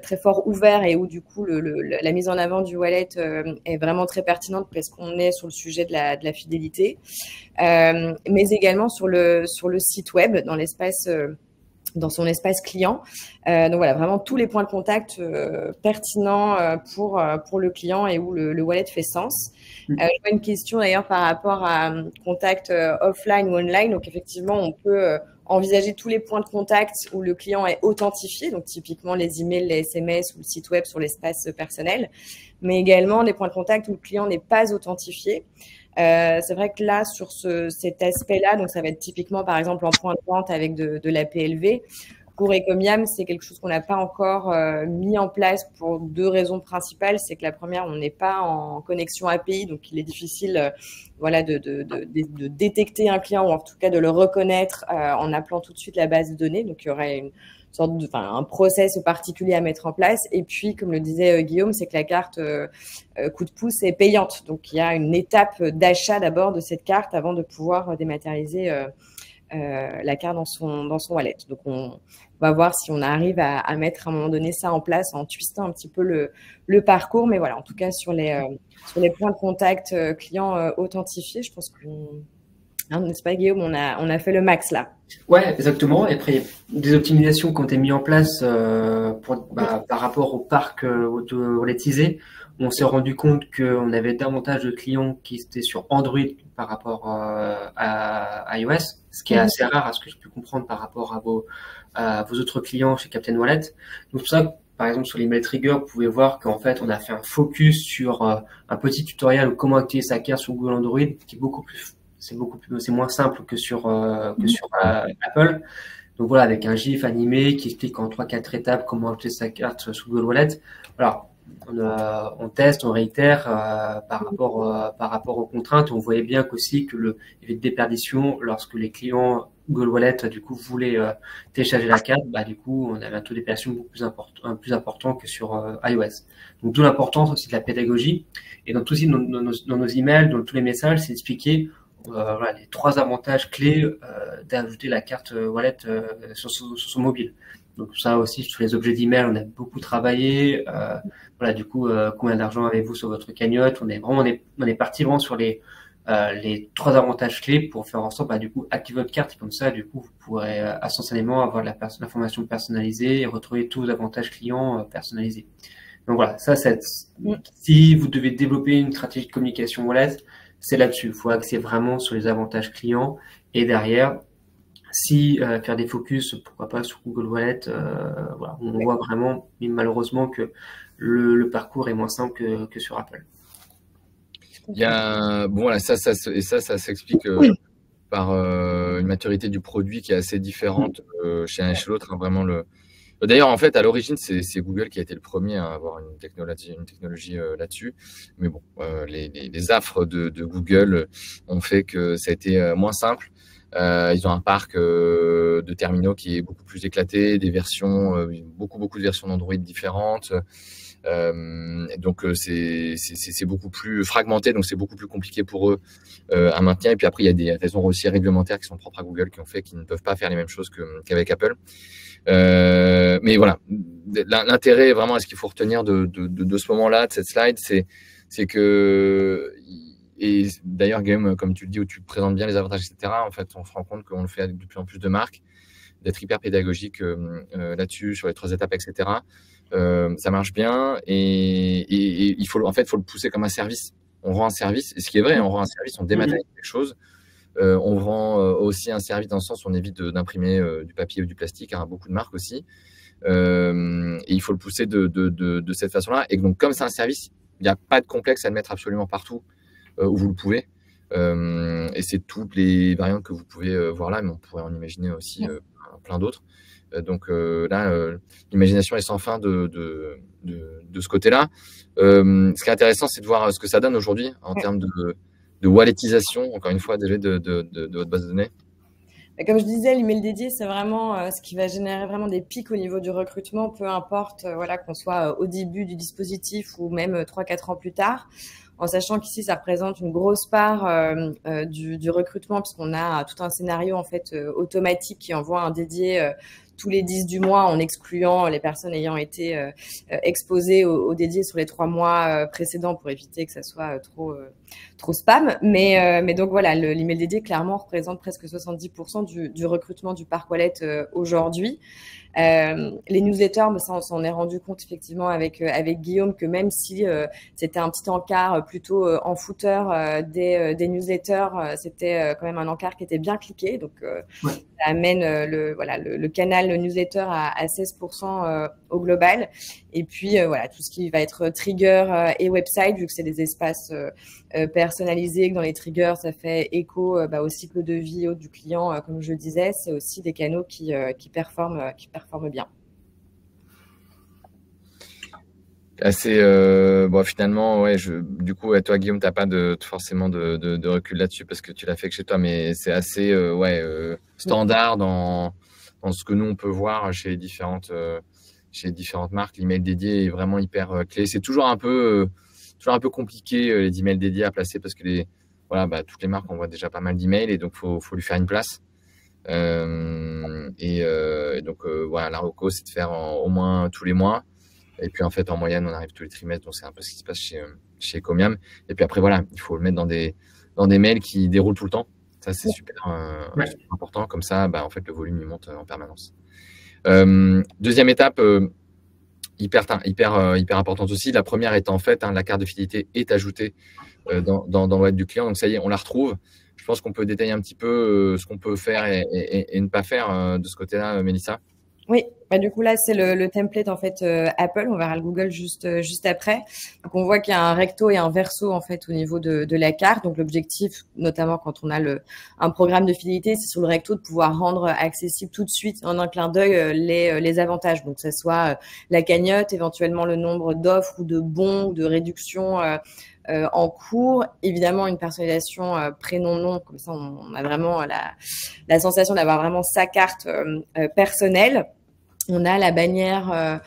très fort ouverts et où du coup la mise en avant du wallet est vraiment très pertinente parce qu'on est sur le sujet de la fidélité, mais également sur le site web, dans son espace client. Donc voilà, vraiment tous les points de contact pertinents pour le client et où le wallet fait sens. Je vois une question d'ailleurs par rapport à contact offline ou online. Donc effectivement, on peut envisager tous les points de contact où le client est authentifié, donc typiquement les emails, les SMS ou le site web sur l'espace personnel, mais également des points de contact où le client n'est pas authentifié. C'est vrai que là, sur cet aspect-là, donc ça va être typiquement, par exemple, en point de vente avec de la PLV. Pour Ecomiam, c'est quelque chose qu'on n'a pas encore mis en place pour deux raisons principales. C'est que la première, on n'est pas en connexion API, donc il est difficile voilà, de détecter un client ou en tout cas de le reconnaître en appelant tout de suite la base de données. Donc, il y aurait une sorte un process particulier à mettre en place. Et puis, comme le disait Guillaume, c'est que la carte coup de pouce est payante. Donc, il y a une étape d'achat d'abord de cette carte avant de pouvoir dématérialiser la carte dans son wallet. Donc, on va voir si on arrive à mettre à un moment donné ça en place en twistant un petit peu le parcours. Mais voilà, en tout cas, sur les points de contact clients authentifiés, je pense qu'on... n'est-ce pas, Guillaume, on a fait le max là. Ouais, exactement. Et après, des optimisations qui ont été mises en place par rapport au parc auto-walletisé. On s'est rendu compte qu'on avait davantage de clients qui étaient sur Android par rapport à iOS, ce qui est assez rare à ce que je peux comprendre par rapport à vos autres clients chez Captain Wallet. Donc, c'est pour ça que, par exemple, sur l'email trigger, vous pouvez voir qu'en fait, on a fait un focus sur un petit tutoriel de comment activer sa carte sur Google Android, qui est c'est moins simple que sur Apple. Donc voilà, avec un GIF animé qui explique en 3-4 étapes comment activer sa carte sous Google Wallet. Alors, on teste, on réitère par rapport aux contraintes. On voyait bien qu'aussi il y avait de déperdition lorsque les clients Google Wallet du coup voulaient télécharger la carte. Du coup, on avait un taux de déperdition beaucoup plus important que sur iOS. Donc d'où l'importance aussi de la pédagogie. Et donc aussi dans nos emails, dans tous les messages, c'est expliquer voilà, les 3 avantages clés d'ajouter la carte wallet sur son mobile. Donc ça aussi, sur les objets d'email, on a beaucoup travaillé. Voilà, du coup, combien d'argent avez-vous sur votre cagnotte? On est parti vraiment sur les 3 avantages clés pour faire en sorte, du coup, activer votre carte. Et comme ça, du coup, vous pourrez instantanément avoir l'information personnalisée et retrouver tous vos avantages clients personnalisés. Donc voilà, si vous devez développer une stratégie de communication wallet, c'est là-dessus. Il faut axer vraiment sur les avantages clients et derrière, faire des focus, pourquoi pas sur Google Wallet. Voilà, on voit vraiment, mais malheureusement, que le parcours est moins simple que sur Apple. Il y a voilà, ça s'explique par une maturité du produit qui est assez différente chez un et chez l'autre. Vraiment D'ailleurs, en fait, à l'origine, c'est Google qui a été le premier à avoir une technologie là-dessus. Mais bon, les affres de Google ont fait que ça a été moins simple. Ils ont un parc de terminaux qui est beaucoup plus éclaté, des versions, beaucoup de versions d'Android différentes. Donc c'est beaucoup plus fragmenté, donc c'est beaucoup plus compliqué pour eux à maintenir. Et puis après, il y a des raisons aussi réglementaires qui sont propres à Google qui ont fait qu'ils ne peuvent pas faire les mêmes choses qu'avec Apple. Mais voilà, l'intérêt vraiment, à ce qu'il faut retenir de ce moment-là, de cette slide, c'est que, et d'ailleurs, Guillaume, comme tu le dis, où tu présentes bien les avantages, etc., en fait, on se rend compte qu'on le fait avec de plus en plus de marques, d'être hyper pédagogique là-dessus, sur les 3 étapes, etc. Ça marche bien et il faut le pousser comme un service. On rend un service, et ce qui est vrai, on rend un service, on dématérialise quelque chose. On rend aussi un service dans le sens où on évite d'imprimer du papier ou du plastique, beaucoup de marques aussi. Et il faut le pousser de cette façon-là. Et donc, comme c'est un service, il n'y a pas de complexe à le mettre absolument partout où vous le pouvez. Et c'est toutes les variantes que vous pouvez voir là, mais on pourrait en imaginer aussi plein d'autres. Donc là, l'imagination est sans fin de ce côté-là. Ce qui est intéressant, c'est de voir ce que ça donne aujourd'hui en termes de walletisation, encore une fois, déjà de votre base de données. Comme je disais, l'email dédié, c'est vraiment ce qui va générer vraiment des pics au niveau du recrutement, peu importe voilà, qu'on soit au début du dispositif ou même 3-4 ans plus tard, en sachant qu'ici, ça représente une grosse part du recrutement, puisqu'on a tout un scénario en fait automatique qui envoie un dédié tous les 10 du mois, en excluant les personnes ayant été exposées au dédié sur les 3 mois précédents pour éviter que ça soit trop spam. Mais donc voilà, l'email dédié clairement représente presque 70% du recrutement du parc wallet aujourd'hui. Les newsletters, ça on s'en est rendu compte effectivement avec Guillaume que même si c'était un petit encart plutôt en footer des newsletters, c'était quand même un encart qui était bien cliqué. Donc ça amène le canal newsletter à 16% au global. Et puis voilà, tout ce qui va être trigger et website, vu que c'est des espaces personnalisés, que dans les triggers ça fait écho au cycle de vie du client, comme je le disais, c'est aussi des canaux qui performent bien. Finalement, ouais, du coup, toi, Guillaume, t'as pas forcément de recul là-dessus parce que tu l'as fait que chez toi, mais c'est assez standard dans ce que nous on peut voir chez les différentes marques. L'email dédié est vraiment hyper clé. C'est toujours un peu compliqué les emails dédiés à placer parce que toutes les marques envoient déjà pas mal d'emails et donc faut lui faire une place. La reco, c'est de faire au moins tous les mois. Et puis, en fait, en moyenne, on arrive tous les trimestres. Donc, c'est un peu ce qui se passe chez Ecomiam. Et puis après, voilà, il faut le mettre dans des mails qui déroulent tout le temps. Ça, c'est super important. Comme ça, en fait, le volume, il monte en permanence. Deuxième étape, hyper importante aussi. La première étant en fait, la carte de fidélité est ajoutée dans le web du client. Donc, ça y est, on la retrouve. Je pense qu'on peut détailler un petit peu ce qu'on peut faire et ne pas faire de ce côté-là, Mélissa. Oui, du coup là c'est le template en fait Apple, on verra le Google juste après. Donc on voit qu'il y a un recto et un verso en fait au niveau de la carte. Donc l'objectif, notamment quand on a un programme de fidélité, c'est sur le recto de pouvoir rendre accessible tout de suite en un clin d'œil les avantages. Donc que ce soit la cagnotte, éventuellement le nombre d'offres ou de bons ou de réductions en cours, évidemment une personnalisation prénom-nom, comme ça on a vraiment la sensation d'avoir vraiment sa carte personnelle. On a la bannière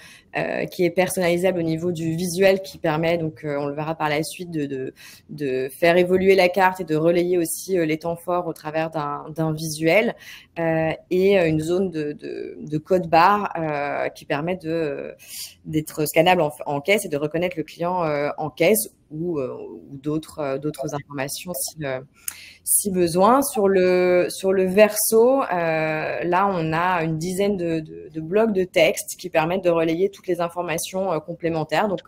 qui est personnalisable au niveau du visuel qui permet, donc on le verra par la suite, de faire évoluer la carte et de relayer aussi les temps forts au travers d'un visuel et une zone de code barre qui permet d'être scannable en caisse et de reconnaître le client en caisse ou d'autres informations si besoin. Sur le verso, là, on a une dizaine de blocs de texte qui permettent de relayer toutes les informations complémentaires. Donc,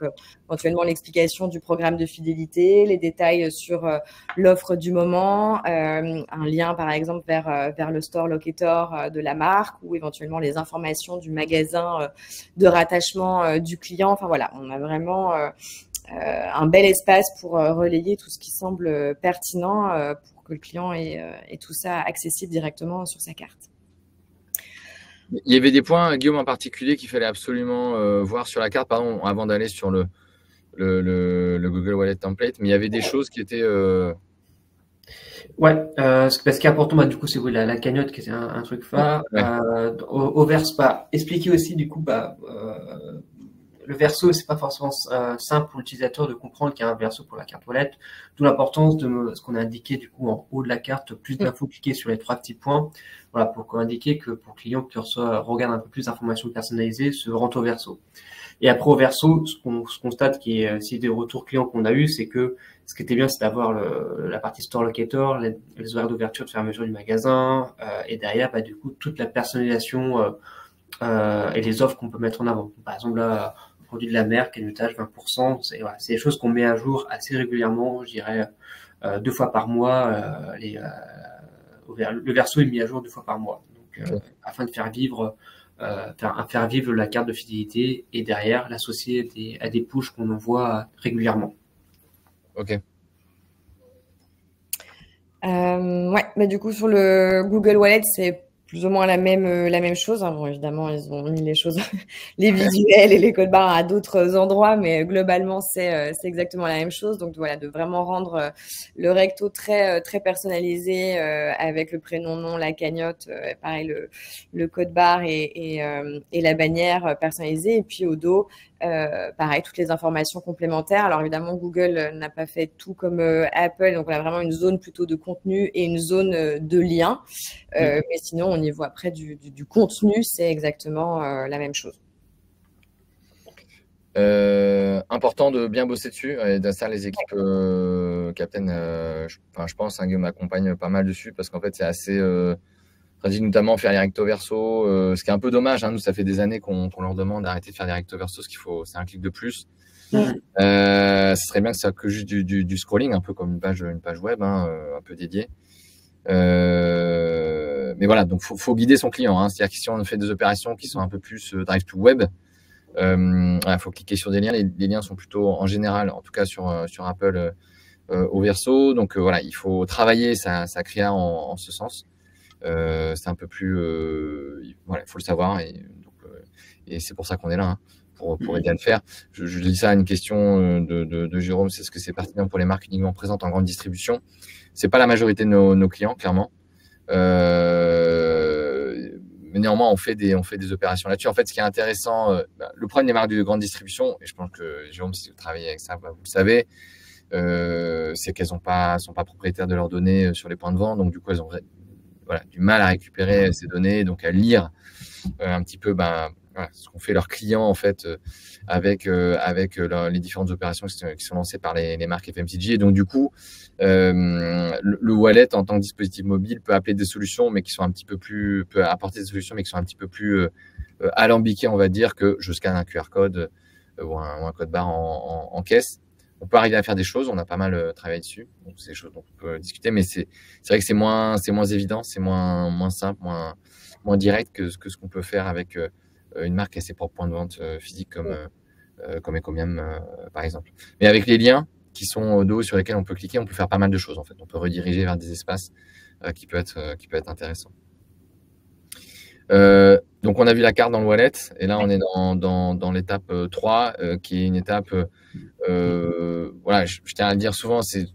éventuellement, l'explication du programme de fidélité, les détails sur l'offre du moment, un lien, par exemple, vers le store locator de la marque ou éventuellement les informations du magasin de rattachement du client. Enfin, voilà, on a vraiment un bel espace pour relayer tout ce qui semble pertinent pour que le client ait tout ça accessible directement sur sa carte. Il y avait des points, Guillaume, en particulier qu'il fallait absolument voir sur la carte, pardon, avant d'aller sur le Google Wallet Template, mais il y avait des choses qui étaient… ce qui est important, du coup, c'est la cagnotte qui est un truc phare. Au verso, expliquer aussi, du coup, le verso, c'est pas forcément simple pour l'utilisateur de comprendre qu'il y a un verso pour la carte wallet. D'où l'importance de ce qu'on a indiqué du coup en haut de la carte, plus d'infos cliquées sur les 3 petits points. Voilà, pour indiquer que pour le client qui regarde un peu plus d'informations personnalisées, se rend au verso. Et après au verso, ce qu'on constate qui est si des retours clients qu'on a eu, c'est que ce qui était bien, c'est d'avoir la partie store locator, les horaires d'ouverture de fermeture du magasin, et derrière, du coup, toute la personnalisation et les offres qu'on peut mettre en avant. Par exemple, là, produit de la mer, cagnotage 20%, c'est des choses qu'on met à jour assez régulièrement, je dirais 2 fois par mois. Le verso est mis à jour 2 fois par mois, donc afin de faire vivre la carte de fidélité et derrière l'associer à des pushs qu'on envoie régulièrement. Ok. Du coup sur le Google Wallet, c'est plus ou moins la même chose. Hein. Bon, évidemment, ils ont mis les choses, les visuels et les codes barres à d'autres endroits, mais globalement, c'est exactement la même chose. Donc voilà, de vraiment rendre le recto très personnalisé avec le prénom, nom, la cagnotte, pareil, le code barre et la bannière personnalisée. Et puis au dos, pareil, toutes les informations complémentaires. Alors évidemment, Google n'a pas fait tout comme Apple, donc on a vraiment une zone plutôt de contenu et une zone de lien. Mais sinon, au niveau après du contenu, c'est exactement la même chose. Important de bien bosser dessus et d'installer les équipes Captain. Je pense hein, m'accompagne pas mal dessus parce qu'en fait, c'est assez notamment faire les recto verso, ce qui est un peu dommage. Hein, nous, ça fait des années qu'on leur demande d'arrêter de faire des recto verso, c'est un clic de plus. Ce serait bien que ça soit que juste du scrolling, un peu comme une page web, hein, un peu dédiée. Mais voilà, donc faut guider son client. Hein, c'est-à-dire que si on fait des opérations qui sont un peu plus drive to web, faut cliquer sur des liens. Les liens sont plutôt en général, en tout cas sur Apple, au verso. Donc voilà, il faut travailler sa créa en ce sens. C'est un peu plus, voilà, il faut le savoir et c'est pour ça qu'on est là. Hein. Pour aider à le faire. Je dis ça à une question de Jérôme, c'est ce que c'est pertinent pour les marques uniquement présentes en grande distribution. C'est pas la majorité de nos clients, clairement. Mais néanmoins, on fait des opérations là-dessus. En fait, ce qui est intéressant, le problème des marques de grande distribution, et je pense que Jérôme, si vous travaillez avec ça, vous le savez, c'est qu'elles sont pas propriétaires de leurs données sur les points de vente. Donc, du coup, elles ont du mal à récupérer ces données, donc à lire un petit peu ce qu'ont fait leurs clients en fait avec les différentes opérations qui sont lancées par les marques FMCG. Et donc du coup, le wallet en tant que dispositif mobile peut appeler des solutions, mais qui sont peut apporter des solutions, mais qui sont un petit peu plus alambiquées, on va dire, que je scanne un QR code ou un code barre en caisse. On peut arriver à faire des choses, on a pas mal travaillé dessus, donc c'est des choses dont on peut discuter, mais c'est vrai que c'est moins évident, c'est moins simple, moins direct que ce qu'on peut faire avec une marque qui a ses propres points de vente physiques comme Ecomium par exemple. Mais avec les liens qui sont au dos sur lesquels on peut cliquer, on peut faire pas mal de choses en fait. On peut rediriger vers des espaces qui peut être intéressant. Donc on a vu la carte dans le wallet et là on est dans l'étape 3 qui est une étape voilà, je tiens à le dire souvent, c'est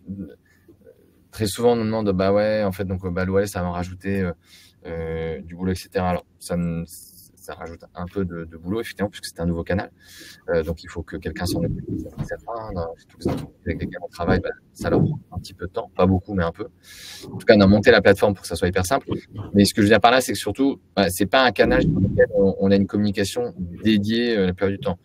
très souvent on nous demande ouais en fait donc le wallet ça va en rajouter du boulot, etc. Alors ça rajoute un peu de boulot effectivement puisque c'est un nouveau canal, donc il faut que quelqu'un s'en occupe. Avec lesquels on travaille, ça leur prend un petit peu de temps, pas beaucoup mais un peu. En tout cas on a monté la plateforme pour que ça soit hyper simple, mais ce que je veux dire par là c'est que surtout c'est pas un canal sur lequel on a une communication dédiée la plupart du temps.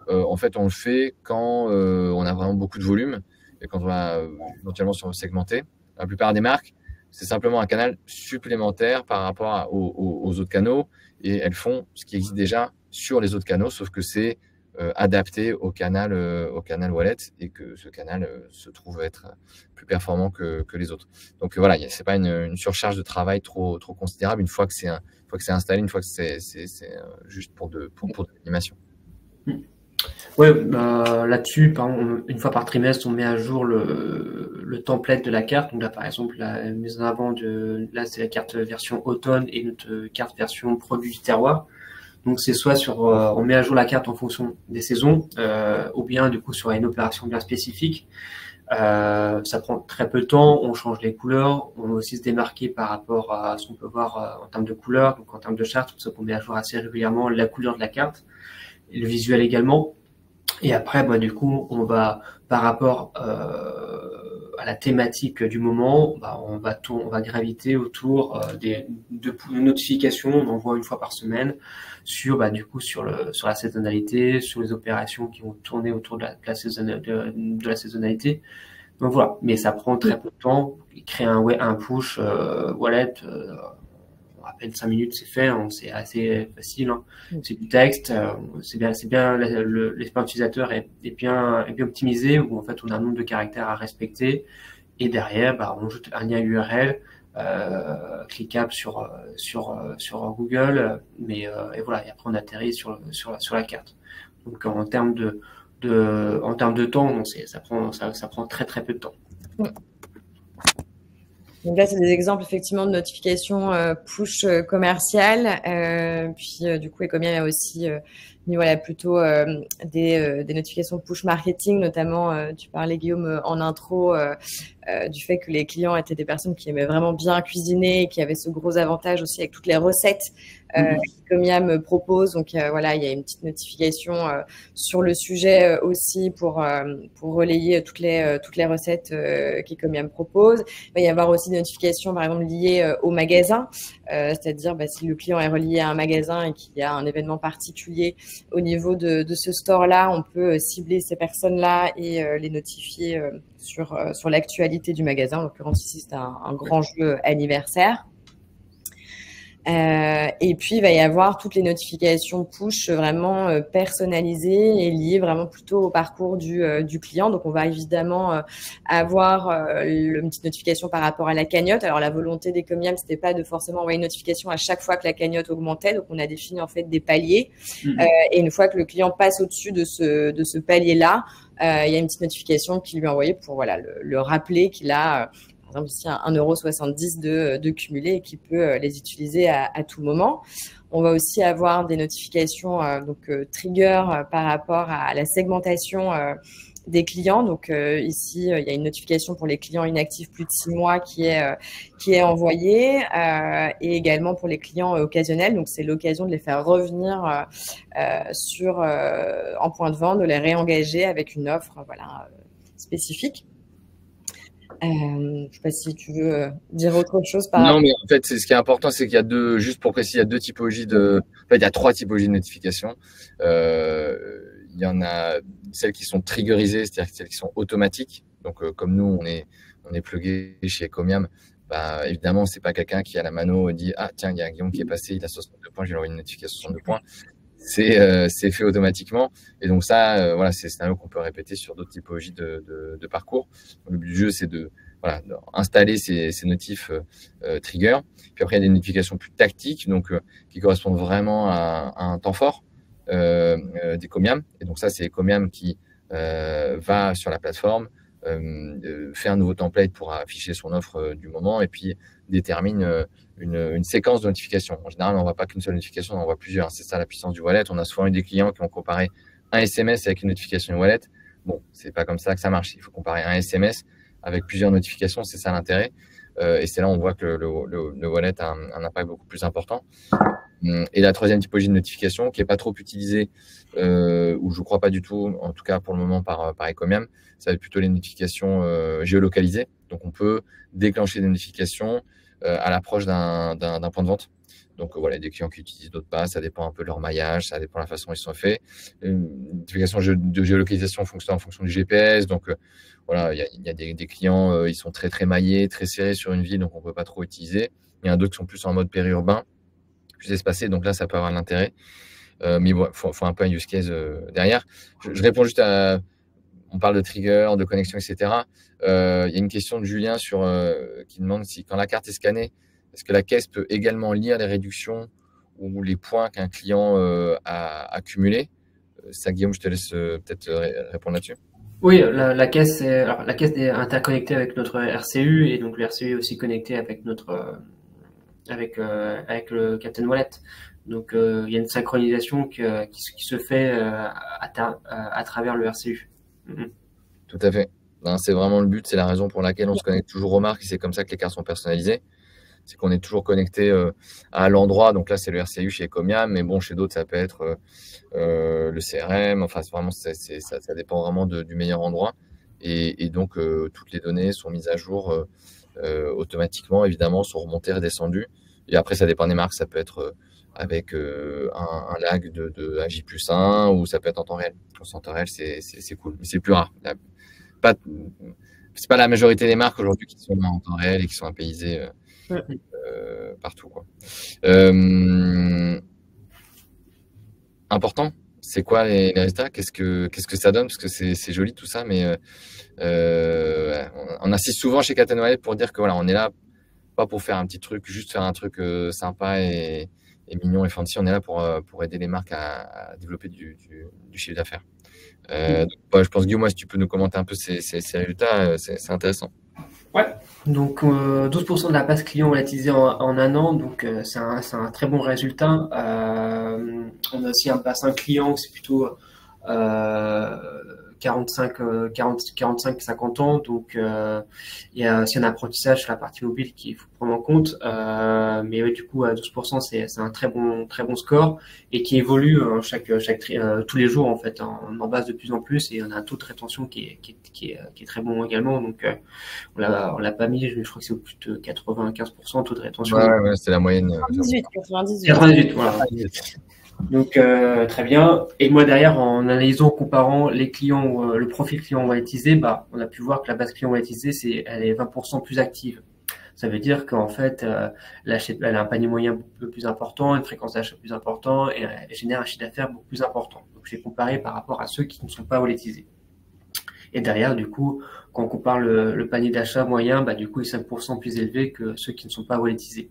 En fait on le fait quand on a vraiment beaucoup de volume et quand on va éventuellement segmenter. La plupart des marques, c'est simplement un canal supplémentaire par rapport aux autres canaux et elles font ce qui existe déjà sur les autres canaux, sauf que c'est adapté au canal wallet et que ce canal se trouve être plus performant que les autres. Donc voilà, c'est pas une surcharge de travail trop considérable une fois que c'est installé, une fois que c'est juste pour de l'animation. Ouais, là-dessus, par exemple, une fois par trimestre, on met à jour le template de la carte. Donc là, par exemple, la mise en avant là, c'est la carte version automne et notre carte version produit du terroir. Donc c'est soit on met à jour la carte en fonction des saisons, ou bien du coup sur une opération bien spécifique. Ça prend très peu de temps, on change les couleurs, on va aussi se démarquer par rapport à ce qu'on peut voir en termes de couleurs, donc en termes de charte, c'est pour ça qu'on met à jour assez régulièrement la couleur de la carte, et le visuel également. Et après, du coup, on va, par rapport à la thématique du moment, on va graviter autour de notifications. On envoie une fois par semaine sur la saisonnalité, sur les opérations qui vont tourner autour de la saisonnalité. Donc voilà, mais ça prend très peu de temps. Créer un push wallet. À peine 5 minutes, c'est fait, hein, c'est assez facile. Hein. C'est du texte, c'est bien l'expérience utilisateur est bien optimisé où en fait on a un nombre de caractères à respecter et derrière on ajoute un lien URL cliquable sur Google, et voilà, et après on atterrit sur la carte. Donc en termes de temps, ça prend très peu de temps. Donc là, c'est des exemples effectivement de notifications push commerciales. Puis du coup, Ecomiam a aussi mis voilà, plutôt des notifications push marketing, notamment, tu parlais Guillaume en intro du fait que les clients étaient des personnes qui aimaient vraiment bien cuisiner et qui avaient ce gros avantage aussi avec toutes les recettes qu'Ecomiam propose. Donc voilà, il y a une petite notification sur le sujet aussi pour relayer toutes les recettes qu'Ecomiam propose. Il va y avoir aussi des notifications, par exemple, liées au magasin, c'est-à-dire si le client est relié à un magasin et qu'il y a un événement particulier au niveau de ce store-là, on peut cibler ces personnes-là et les notifier sur l'actualité du magasin. En l'occurrence, ici, c'est un grand jeu anniversaire. Et puis, il va y avoir toutes les notifications push vraiment personnalisées et liées vraiment plutôt au parcours du client. Donc, on va évidemment avoir une petite notification par rapport à la cagnotte. Alors, la volonté d'Ecomiam, c'était pas de forcément envoyer une notification à chaque fois que la cagnotte augmentait. Donc, on a défini en fait des paliers. Et une fois que le client passe au-dessus de ce palier-là, il y a une petite notification qui lui est envoyée pour voilà, le rappeler qu'il a par exemple, ici, 1,70 € de cumulé et qui peut les utiliser à tout moment. On va aussi avoir des notifications trigger par rapport à la segmentation des clients. Donc ici, il y a une notification pour les clients inactifs plus de 6 mois qui est envoyée et également pour les clients occasionnels. Donc c'est l'occasion de les faire revenir en point de vente, de les réengager avec une offre spécifique. Je ne sais pas si tu veux dire autre chose par rapport. Non, mais en fait, ce qui est important, c'est qu'il y a juste pour préciser, il y a deux typologies il y a 3 typologies de notifications. Il y en a celles qui sont triggerisées, c'est-à-dire celles qui sont automatiques. Donc, comme nous, on est plugué chez Ecomiam, évidemment, c'est pas quelqu'un qui à la mano dit ah tiens, il y a Guillaume qui est passé, il a 62 points, je vais lui envoyer une notification 62 points. C'est fait automatiquement. Et donc ça, c'est un scénario qu'on peut répéter sur d'autres typologies de parcours. Donc, le but du jeu, c'est d'installer ces notifs trigger. Puis après, il y a des notifications plus tactiques, donc qui correspondent vraiment à un temps fort d'Ecomiam. Et donc ça, c'est Ecomiam qui va sur la plateforme, fait un nouveau template pour afficher son offre du moment et puis détermine une séquence de notifications. En général, on ne voit pas qu'une seule notification, on en voit plusieurs. C'est ça la puissance du wallet. On a souvent eu des clients qui ont comparé un SMS avec une notification wallet. Bon, c'est pas comme ça que ça marche. Il faut comparer un SMS avec plusieurs notifications. C'est ça l'intérêt. Et c'est là où on voit que le wallet a un impact beaucoup plus important. Et la troisième typologie de notification qui n'est pas trop utilisée, ou je ne crois pas du tout, en tout cas pour le moment par Ecomiam, ça va être plutôt les notifications géolocalisées. Donc, on peut déclencher des notifications à l'approche d'un point de vente. Donc, voilà, il y a des clients qui utilisent d'autres pas. Ça dépend un peu de leur maillage, ça dépend de la façon dont ils sont faits. Une notification de géolocalisation fonctionne en fonction du GPS. Donc, voilà, il y a des clients, ils sont très, très maillés, très serrés sur une ville, donc on ne peut pas trop utiliser. Il y en a d'autres qui sont plus en mode périurbain, plus espacés. Donc là, ça peut avoir de l'intérêt. Mais bon, faut un peu un use case derrière. Je réponds juste à... On parle de trigger, de connexion, etc. Il y a une question de Julien qui demande si quand la carte est scannée, est-ce que la caisse peut également lire les réductions ou les points qu'un client a accumulés? Ça, Guillaume, je te laisse peut-être répondre là-dessus. Oui, la caisse est interconnectée avec notre RCU et donc le RCU est aussi connecté avec avec le Captain Wallet. Donc il y a une synchronisation qui se fait à travers le RCU. Tout à fait. C'est vraiment le but, c'est la raison pour laquelle on se connecte toujours aux marques et c'est comme ça que les cartes sont personnalisées. C'est qu'on est toujours connecté à l'endroit. Donc là, c'est le RCU chez Ecomiam, mais bon, chez d'autres, ça peut être le CRM. Enfin, vraiment, ça dépend vraiment du meilleur endroit. Et donc, toutes les données sont mises à jour automatiquement, évidemment, sont remontées, redescendues. Et après, ça dépend des marques. Ça peut être avec un lag de AJ+1 ou ça peut être en temps réel. En temps réel, c'est cool, mais c'est plus rare. C'est pas la majorité des marques aujourd'hui qui sont en temps réel et qui sont apaisées partout, quoi. Important, c'est quoi les résultats? Qu'est-ce que ça donne? Parce que c'est joli tout ça, mais on insiste souvent chez Captain Wallet pour dire que voilà, on est là pas pour faire un petit truc, juste faire un truc sympa et mignon et fancy. On est là pour aider les marques à développer du chiffre d'affaires. Je pense, Guillaume, moi, si tu peux nous commenter un peu ces résultats, c'est intéressant. Ouais, donc 12% de la base client walletisée en un an, donc c'est un très bon résultat. On a aussi un bassin client, c'est plutôt 45, 50 ans, donc il y a aussi un apprentissage sur la partie mobile qu'il faut prendre en compte. Mais ouais, du coup, à 12%, c'est un très bon score et qui évolue tous les jours en fait, en base de plus en plus, et on a un taux de rétention qui est très bon également. Donc on l'a pas mis, je crois que c'est au plus de 95% taux de rétention. Ouais, c'est la moyenne. 98. 98, voilà. Donc très bien. Et moi derrière, en analysant, en comparant les clients, le profil client walletisé, bah on a pu voir que la base client walletisée, elle est 20% plus active. Ça veut dire qu'en fait, elle a un panier moyen beaucoup plus important, une fréquence d'achat plus importante et elle génère un chiffre d'affaires beaucoup plus important. Donc j'ai comparé par rapport à ceux qui ne sont pas walletisés. Et derrière, du coup, quand on compare le panier d'achat moyen, bah, du coup, il est 5% plus élevé que ceux qui ne sont pas walletisés.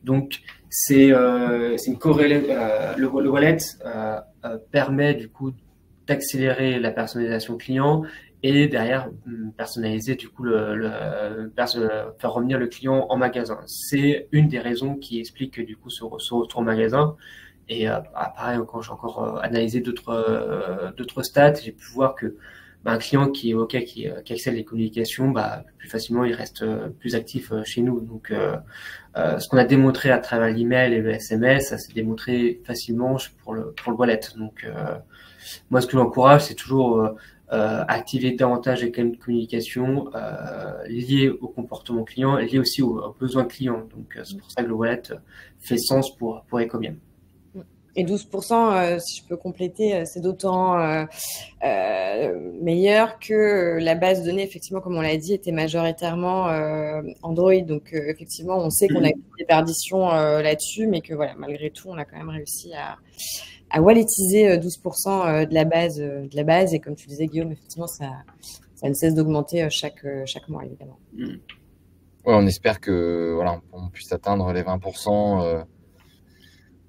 Donc, c'est une corrélation. Le wallet permet, du coup, d'accélérer la personnalisation client et derrière, personnaliser, du coup, faire revenir le client en magasin. C'est une des raisons qui explique, du coup, ce retour en magasin. Et pareil, quand j'ai encore analysé d'autres stats, j'ai pu voir que un client qui est OK, qui excelle les communications, bah, plus facilement, il reste plus actif chez nous. Donc, ce qu'on a démontré à travers l'email et le SMS, ça s'est démontré facilement pour le wallet. Donc, moi, ce que j'encourage, c'est toujours activer davantage les canaux de communication liés au comportement client, liés aussi aux besoins clients. Donc, c'est pour ça que le wallet fait sens pour Ecomium. Et 12%, si je peux compléter, c'est d'autant meilleur que la base de données, effectivement, comme on l'a dit, était majoritairement Android. Donc, effectivement, on sait qu'on a eu des perditions là-dessus, mais que voilà, malgré tout, on a quand même réussi à walletiser 12% de la base. Et comme tu disais, Guillaume, effectivement, ça ne cesse d'augmenter chaque mois, évidemment. Ouais, on espère que voilà, on puisse atteindre les 20%.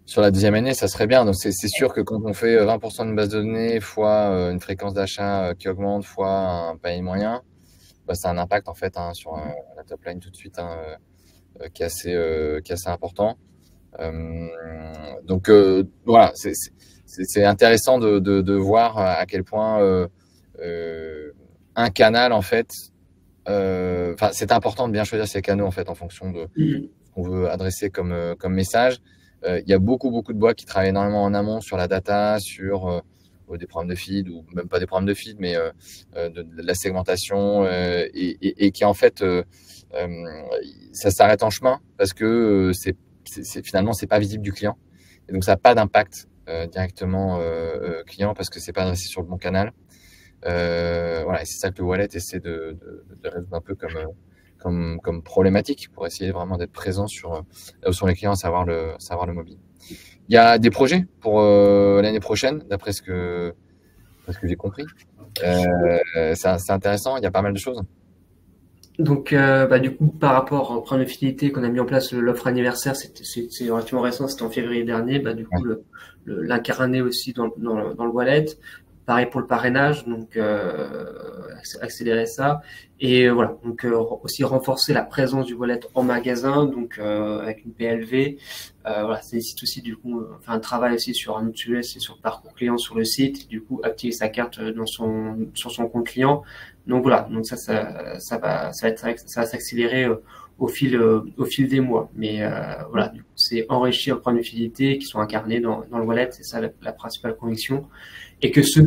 Sur la deuxième année, ça serait bien. Donc, c'est sûr que quand on fait 20% d'une base de données fois une fréquence d'achat qui augmente fois un panier moyen, bah, ça a un impact en fait sur la top line tout de suite qui est assez important. Donc voilà, c'est intéressant de voir à quel point un canal en fait, c'est important de bien choisir ses canaux en fait en fonction de ce qu'on veut adresser comme message. Il y a beaucoup de boîtes qui travaillent énormément en amont sur la data, sur des programmes de feed ou même pas des programmes de feed, mais de la segmentation et qui en fait ça s'arrête en chemin parce que finalement c'est pas visible du client et donc ça n'a pas d'impact directement client parce que c'est pas adressé sur le bon canal. Voilà, et c'est ça que le wallet essaie de résoudre un peu comme problématique pour essayer vraiment d'être présent sur les clients, à savoir le mobile. Il y a des projets pour l'année prochaine, d'après ce que j'ai compris. C'est intéressant, il y a pas mal de choses. Donc, du coup, par rapport au programme de fidélité qu'on a mis en place, l'offre anniversaire, c'est relativement récent, c'était en février dernier. Du coup, l'incarner aussi dans le wallet. Pareil pour le parrainage, donc accélérer ça. Et voilà, donc aussi renforcer la présence du wallet en magasin, donc avec une PLV. Voilà, ça nécessite aussi du coup faire un travail aussi sur un outil et sur le parcours client sur le site. Du coup, activer sa carte sur son compte client. Donc voilà, donc ça va s'accélérer au fil des mois. Mais voilà, du coup, c'est enrichir le programme de fidélité qui sont incarnés dans le wallet, c'est ça la principale conviction. Et que ceux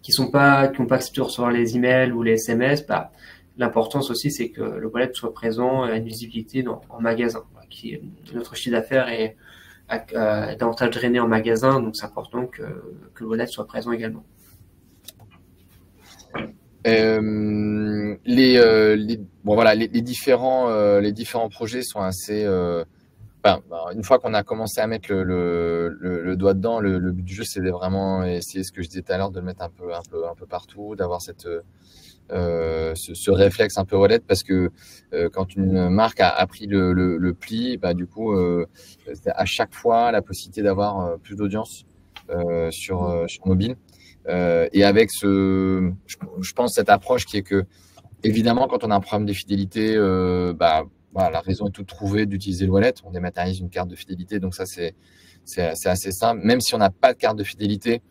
qui n'ont pas accepté de recevoir les emails ou les SMS, l'importance aussi c'est que le wallet soit présent et une visibilité en magasin. Qui notre chiffre d'affaires est davantage drainé en magasin, donc c'est important que le wallet soit présent également. Les différents projets sont assez. Une fois qu'on a commencé à mettre le doigt dedans, le but du jeu, c'est de vraiment essayer ce que je disais tout à l'heure, de le mettre un peu partout, d'avoir ce réflexe un peu wallet, parce que quand une marque a pris le pli, du coup, c'est à chaque fois la possibilité d'avoir plus d'audience sur mobile. Et avec je pense cette approche qui est que Évidemment, quand on a un problème de fidélité, voilà, la raison est toute trouvée d'utiliser le wallet. On dématérialise une carte de fidélité, donc ça, c'est assez simple. Même si on n'a pas de carte de fidélité,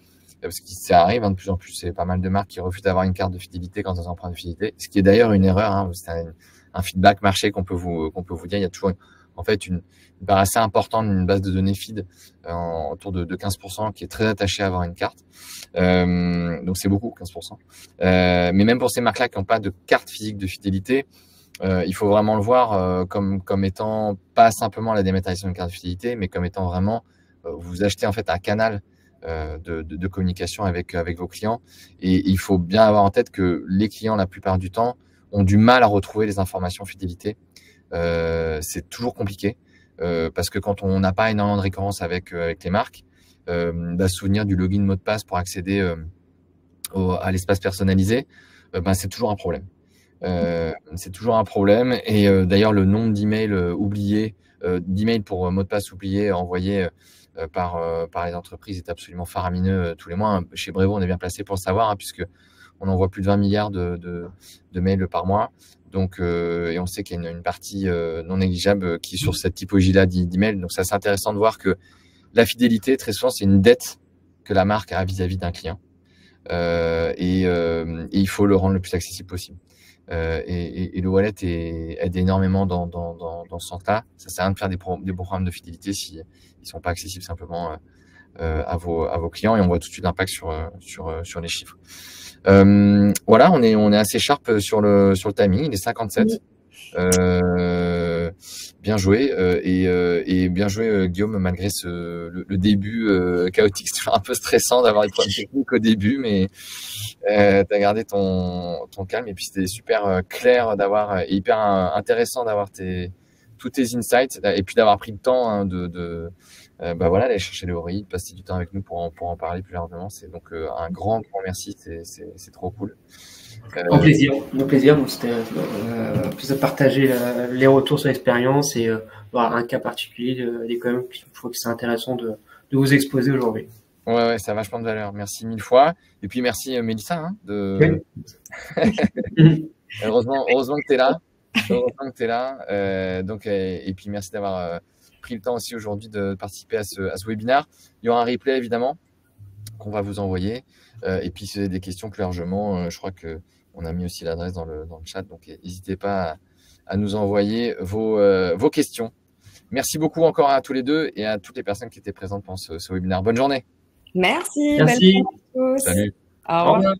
parce que ça arrive, de plus en plus, c'est pas mal de marques qui refusent d'avoir une carte de fidélité quand elles ont un problème de fidélité, ce qui est d'ailleurs une erreur. Hein, c'est un feedback marché qu'on peut vous dire. Il y a toujours en fait une part assez importante d'une base de données feed autour de 15% qui est très attachée à avoir une carte. Donc c'est beaucoup, 15%. Mais même pour ces marques-là qui n'ont pas de carte physique de fidélité, il faut vraiment le voir comme étant pas simplement la dématérialisation d'une carte de fidélité, mais comme étant vraiment vous achetez en fait un canal de communication avec vos clients. Et il faut bien avoir en tête que les clients, la plupart du temps, ont du mal à retrouver les informations fidélité. C'est toujours compliqué parce que quand on n'a pas énormément de récurrence avec les marques, se souvenir du login mot de passe pour accéder à l'espace personnalisé, c'est toujours un problème. C'est toujours un problème. Et d'ailleurs, le nombre d'emails oubliés, d'emails pour mot de passe oubliés envoyés par les entreprises est absolument faramineux tous les mois. Chez Brevo, on est bien placé pour le savoir, hein, puisque on envoie plus de 20 milliards de mails par mois. Donc, et on sait qu'il y a une partie non négligeable qui est sur cette typologie-là d'emails. Donc, ça, c'est intéressant de voir que la fidélité, très souvent, c'est une dette que la marque a vis-à-vis d'un client. Et il faut le rendre le plus accessible possible. Et le wallet aide énormément dans ce sens-là. Ça sert à rien de faire des programmes de fidélité s'ils ne sont pas accessibles simplement à vos clients. Et on voit tout de suite l'impact sur les chiffres. Voilà, on est assez sharp sur le timing. Il est 57. Bien joué et bien joué Guillaume, malgré le début chaotique. C'était un peu stressant d'avoir des problèmes techniques au début, mais t'as gardé ton calme et puis c'était super clair et hyper intéressant d'avoir tous tes insights et puis d'avoir pris le temps voilà, d'aller chercher les oreilles, de passer du temps avec nous pour en parler plus largement. C'est donc un grand merci, c'est trop cool. Au plaisir. Donc, c'était de partager les retours sur l'expérience et voir un cas particulier d'Ecomum. Je trouve que c'est intéressant de vous exposer aujourd'hui. Ouais, ça a vachement de valeur. Merci 1000 fois. Et puis merci Mélissa. Hein, heureusement que tu es là. Heureusement que tu es là. Donc, et puis merci d'avoir pris le temps aussi aujourd'hui de participer à ce webinaire. Il y aura un replay évidemment qu'on va vous envoyer. Et puis si vous avez des questions plus largement, je crois qu'on a mis aussi l'adresse dans le chat. Donc n'hésitez pas à nous envoyer vos questions. Merci beaucoup encore à tous les deux et à toutes les personnes qui étaient présentes pendant ce webinaire. Bonne journée. Merci. Merci. Belle journée à tous. Salut. Au revoir.